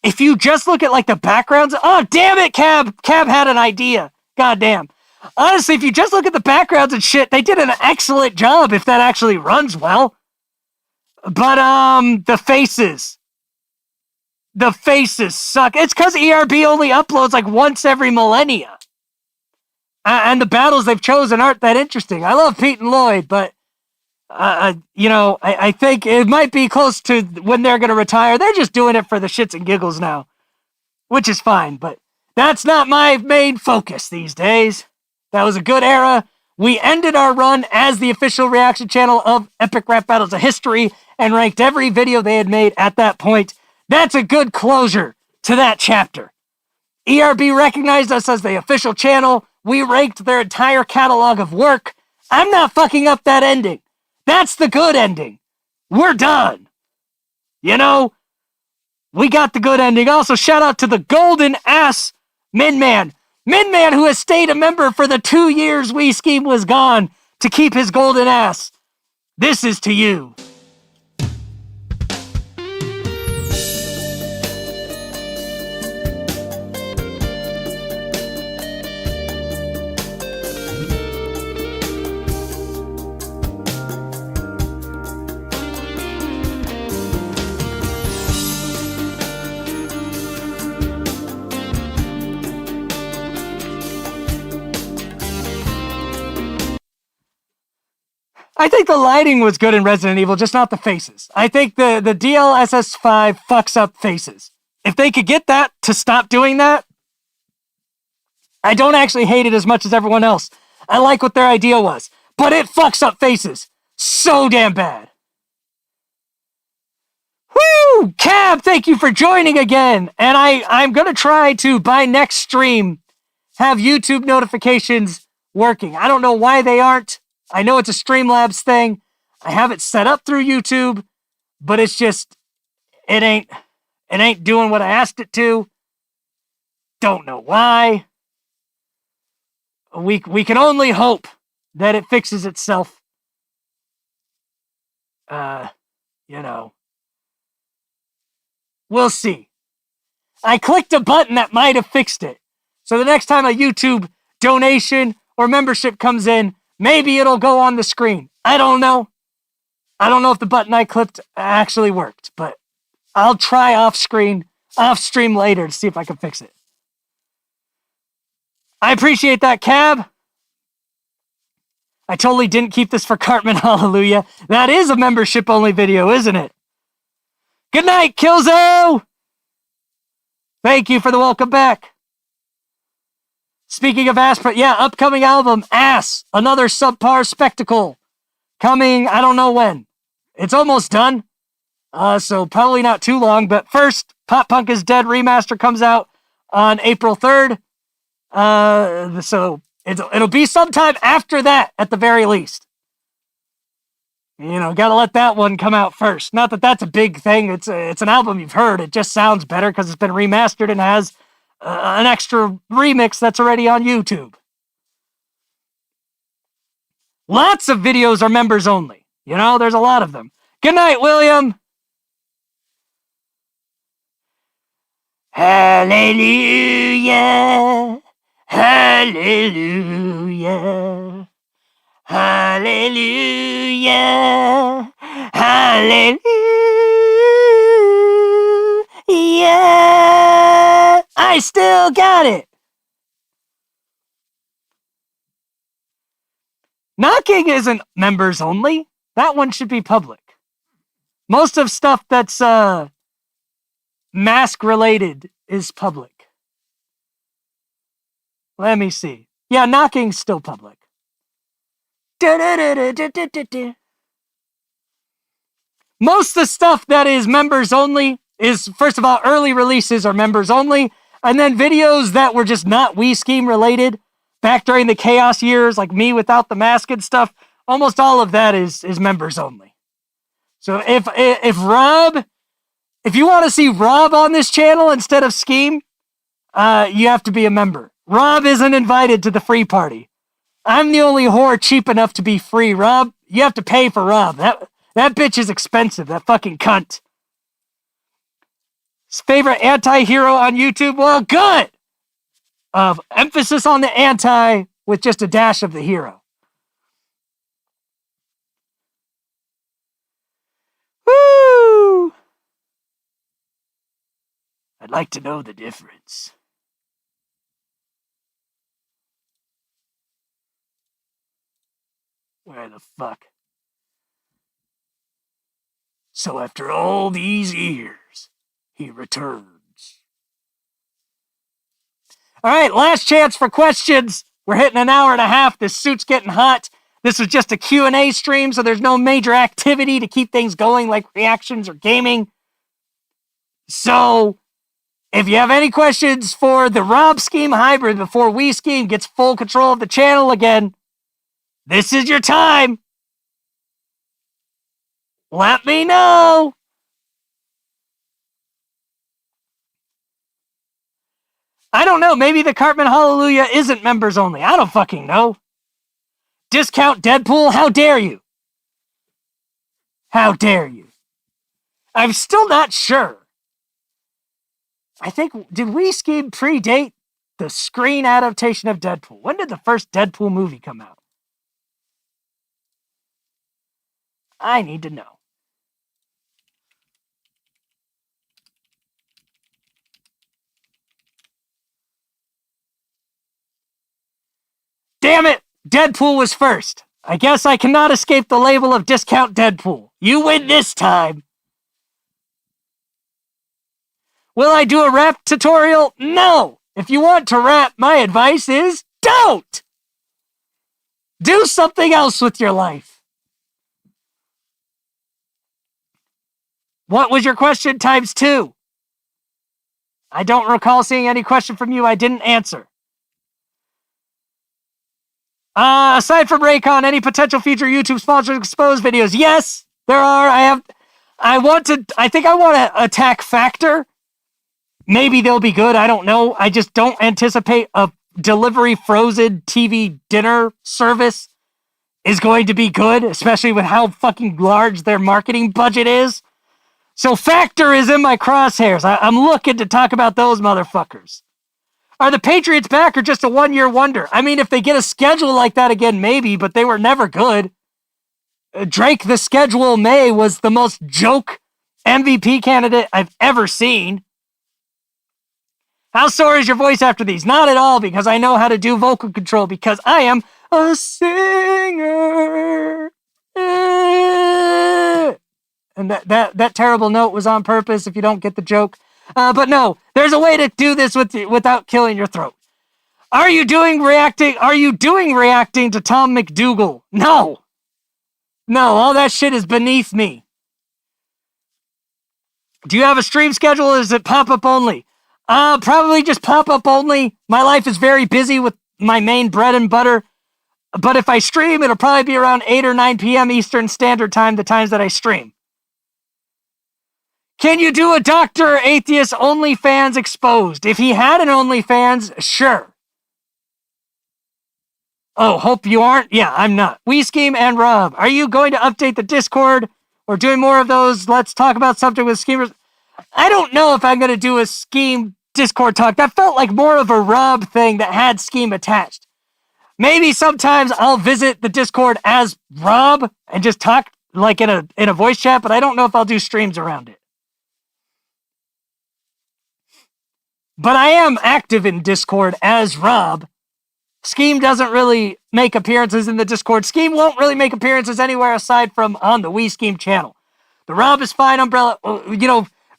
if you just look at like the backgrounds, oh, damn it, Cab had an idea. God damn. Honestly, if you just look at the backgrounds and shit, they did an excellent job if that actually runs well. But, the faces suck. It's because ERB only uploads like once every millennia. And the battles they've chosen aren't that interesting. I love Pete and Lloyd, but, I think it might be close to when they're going to retire. They're just doing it for the shits and giggles now, which is fine, but that's not my main focus these days. That was a good era. We ended our run as the official reaction channel of Epic Rap Battles of History and ranked every video they had made at that point. That's a good closure to that chapter. ERB recognized us as the official channel. We ranked their entire catalog of work. I'm not fucking up that ending. That's the good ending. We're done. You know, we got the good ending. Also, shout out to the golden ass Minman. Minman, who has stayed a member for the 2 years We Skeem was gone to keep his golden ass. This is to you. I think the lighting was good in Resident Evil, just not the faces. I think the DLSS 5 fucks up faces. If they could get that to stop doing that, I don't actually hate it as much as everyone else. I like what their idea was, but it fucks up faces so damn bad. Woo! Cab, thank you for joining again. And I'm going to try to, by next stream, have YouTube notifications working. I don't know why they aren't. I know it's a Streamlabs thing. I have it set up through YouTube, but it's just, it ain't doing what I asked it to. Don't know why. We can only hope that it fixes itself. We'll see. I clicked a button that might have fixed it. So the next time a YouTube donation or membership comes in, maybe it'll go on the screen. I don't know. I don't know if the button I clicked actually worked, but I'll try off stream later to see if I can fix it. I appreciate that, Cab. I totally didn't keep this for Cartman, hallelujah. That is a membership-only video, isn't it? Good night, Killzo! Thank you for the welcome back. Speaking of ass, yeah, upcoming album, Ass, another subpar spectacle. Coming, I don't know when. It's almost done. So probably not too long, but first, Pop Punk is Dead remaster comes out on April 3rd. So it'll be sometime after that at the very least. You know, gotta let that one come out first. Not that that's a big thing. It's an album you've heard. It just sounds better because it's been remastered and has an extra remix that's already on YouTube. Lots of videos are members only. You know, there's a lot of them. Good night, William. Hallelujah. Hallelujah. Hallelujah. Hallelujah. I still got it. Knocking isn't members only. That one should be public. Most of stuff that's mask related is public. Let me see. Yeah, knocking's still public. Most of the stuff that is members only is, first of all, early releases are members only, and then videos that were just not We Skeem related, back during the chaos years, like me without the mask and stuff, almost all of that is members only. So if Rob, if you want to see Rob on this channel instead of Skeem, you have to be a member. Rob isn't invited to the free party. I'm the only whore cheap enough to be free. Rob, you have to pay for Rob. That bitch is expensive, that fucking cunt. His favorite anti-hero on YouTube? Well, good! Emphasis on the anti with just a dash of the hero. Woo! I'd like to know the difference. Where the fuck? So after all these years, he returns. All right, last chance for questions. We're hitting an hour and a half. This suit's getting hot. This was just a Q&A stream, so there's no major activity to keep things going like reactions or gaming. So, if you have any questions for the Rob Skeem hybrid before We Skeem gets full control of the channel again, this is your time. Let me know. I don't know. Maybe the Cartman Hallelujah isn't members only. I don't fucking know. Discount Deadpool? How dare you? How dare you? I'm still not sure. I think, did We Skeem predate the screen adaptation of Deadpool? When did the first Deadpool movie come out? I need to know. Damn it! Deadpool was first. I guess I cannot escape the label of Discount Deadpool. You win this time. Will I do a rap tutorial? No! If you want to rap, my advice is don't! Do something else with your life. What was your question times 2? I don't recall seeing any question from you I didn't answer. Aside from Raycon, any potential future YouTube sponsored exposed videos? Yes, there are. I think I want to attack Factor. Maybe they'll be good. I don't know. I just don't anticipate a delivery frozen TV dinner service is going to be good, especially with how fucking large their marketing budget is. So Factor is in my crosshairs. I'm looking to talk about those motherfuckers. Are the Patriots back or just a one-year wonder? I mean, if they get a schedule like that again, maybe, but they were never good. Drake, the schedule May, was the most joke MVP candidate I've ever seen. How sore is your voice after these? Not at all, because I know how to do vocal control, because I am a singer. And that terrible note was on purpose if you don't get the joke. But no, there's a way to do this without killing your throat. Are you doing reacting to Tom McDougal? No, all that shit is beneath me. Do you have a stream schedule or is it pop-up only? Probably just pop-up only. My life is very busy with my main bread and butter. But if I stream, it'll probably be around 8 or 9 p.m. Eastern Standard Time, the times that I stream. Can you do a Dr. Atheist OnlyFans exposed? If he had an OnlyFans, sure. Oh, hope you aren't? Yeah, I'm not. We Skeem and Rob, are you going to update the Discord or doing more of those? Let's talk about something with Schemers. I don't know if I'm going to do a Skeem Discord talk. That felt like more of a Rob thing that had Skeem attached. Maybe sometimes I'll visit the Discord as Rob and just talk like in a voice chat, but I don't know if I'll do streams around it. But I am active in Discord as Rob. Skeem doesn't really make appearances in the Discord. Skeem won't really make appearances anywhere aside from on the We Skeem channel. The Rob is Fine umbrella,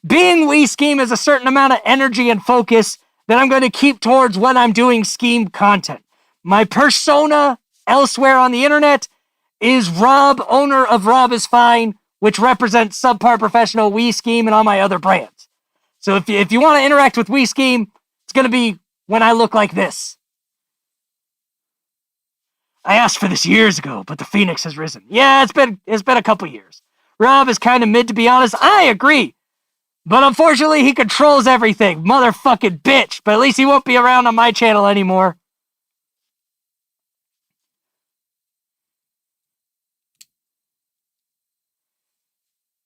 being We Skeem is a certain amount of energy and focus that I'm going to keep towards when I'm doing Skeem content. My persona elsewhere on the internet is Rob, owner of Rob is Fine, which represents Subpar Professional, We Skeem, and all my other brands. So if you want to interact with We Skeem, it's going to be when I look like this. I asked for this years ago, but the Phoenix has risen. Yeah, it's been a couple years. Rob is kind of mid, to be honest. I agree. But unfortunately, he controls everything. Motherfucking bitch. But at least he won't be around on my channel anymore.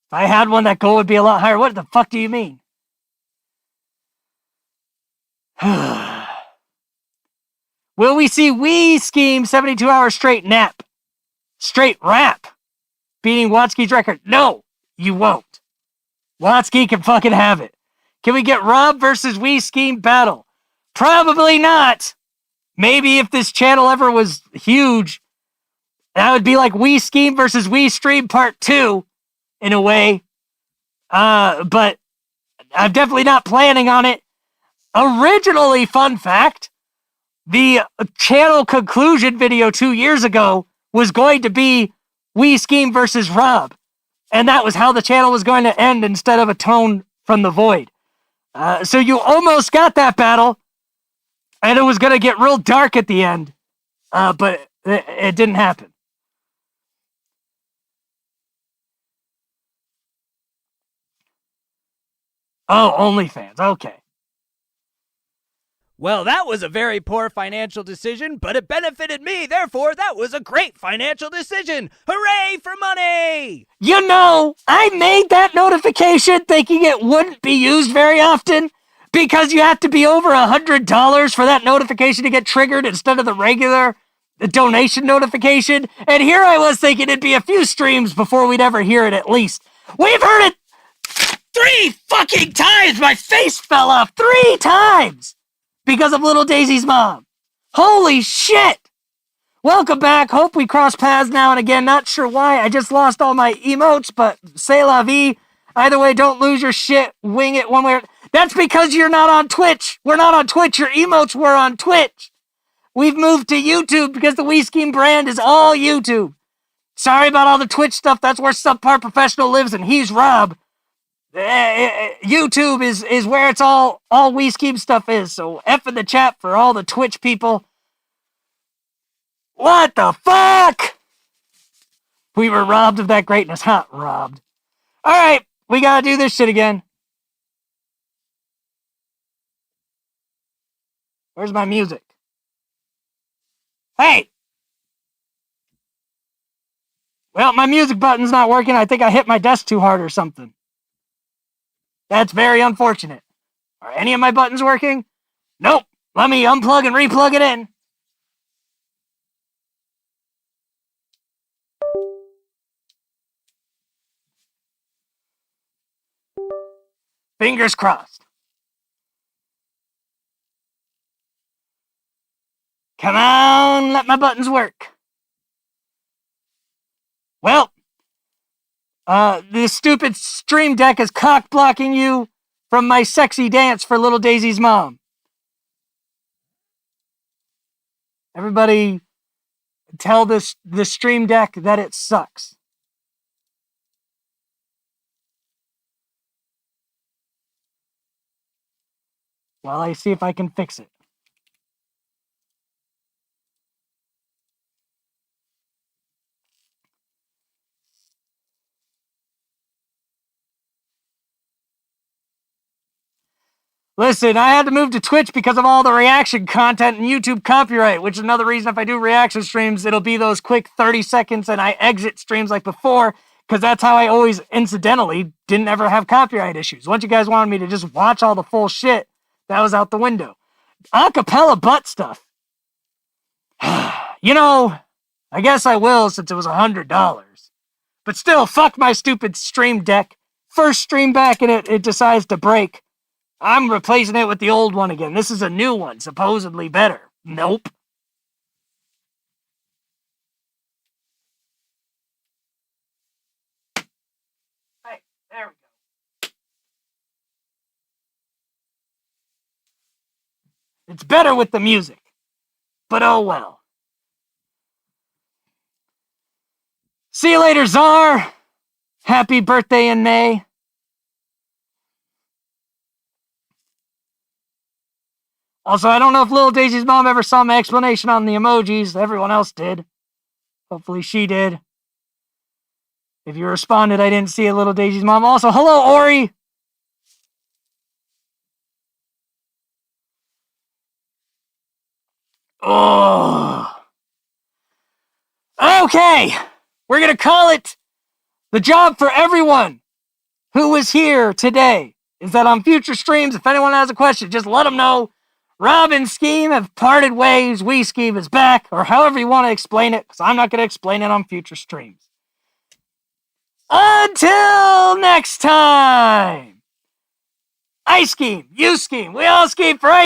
If I had one, that goal would be a lot higher. What the fuck do you mean? Will we see We Skeem 72 hours straight nap? Straight rap? Beating Watsky's record? No, you won't. Watsky can fucking have it. Can we get Rob versus We Skeem battle? Probably not. Maybe if this channel ever was huge, that would be like We Skeem versus We Stream Part 2, in a way. But I'm definitely not planning on it. Originally, fun fact, the channel conclusion video 2 years ago was going to be We Skeem versus Rob. And that was how the channel was going to end instead of a tone from the void. So you almost got that battle. And it was going to get real dark at the end. But it didn't happen. Oh, OnlyFans. Okay. Well, that was a very poor financial decision, but it benefited me. Therefore, that was a great financial decision. Hooray for money! You know, I made that notification thinking it wouldn't be used very often because you have to be over $100 for that notification to get triggered instead of the regular donation notification. And here I was thinking it'd be a few streams before we'd ever hear it at least. We've heard it 3 fucking times! My face fell off 3 times! Because of little Daisy's mom. Holy shit! Welcome back. Hope we cross paths now and again. Not sure why. I just lost all my emotes, but c'est la vie. Either way, don't lose your shit. Wing it one way. That's because you're not on Twitch. We're not on Twitch. Your emotes were on Twitch. We've moved to YouTube because the We Skeem brand is all YouTube. Sorry about all the Twitch stuff. That's where Subpar Professional lives, and he's Rob. YouTube is where it's all We Skeem stuff is. So F in the chat for all the Twitch people. What the fuck? We were robbed of that greatness, huh? Robbed. Alright, we gotta do this shit again. Where's my music? Hey! Well, my music button's not working. I think I hit my desk too hard or something. That's very unfortunate. Are any of my buttons working? Nope. Let me unplug and replug it in. Fingers crossed. Come on, let my buttons work. Well, this stupid stream deck is cock blocking you from my sexy dance for little Daisy's mom. Everybody tell the stream deck that it sucks. While I see if I can fix it. Listen, I had to move to Twitch because of all the reaction content and YouTube copyright, which is another reason if I do reaction streams, it'll be those quick 30 seconds and I exit streams like before, because that's how I always incidentally didn't ever have copyright issues. Once you guys wanted me to just watch all the full shit, that was out the window. Acapella butt stuff. You know, I guess I will since it was $100. But still, fuck my stupid stream deck. First stream back and it decides to break. I'm replacing it with the old one again. This is a new one, supposedly better. Nope. Hey, there we go. It's better with the music. But oh well. See you later, Czar. Happy birthday in May. Also, I don't know if Little Daisy's mom ever saw my explanation on the emojis. Everyone else did. Hopefully she did. If you responded, I didn't see it, Little Daisy's mom. Also, hello, Ori. Oh. Okay. We're going to call it the job for everyone who was here today. Is that on future streams, if anyone has a question, just let them know. Rob and Skeem have parted ways. We Skeem is back, or however you want to explain it, because I'm not going to explain it on future streams. Until next time, I scheme, you scheme, we all scheme for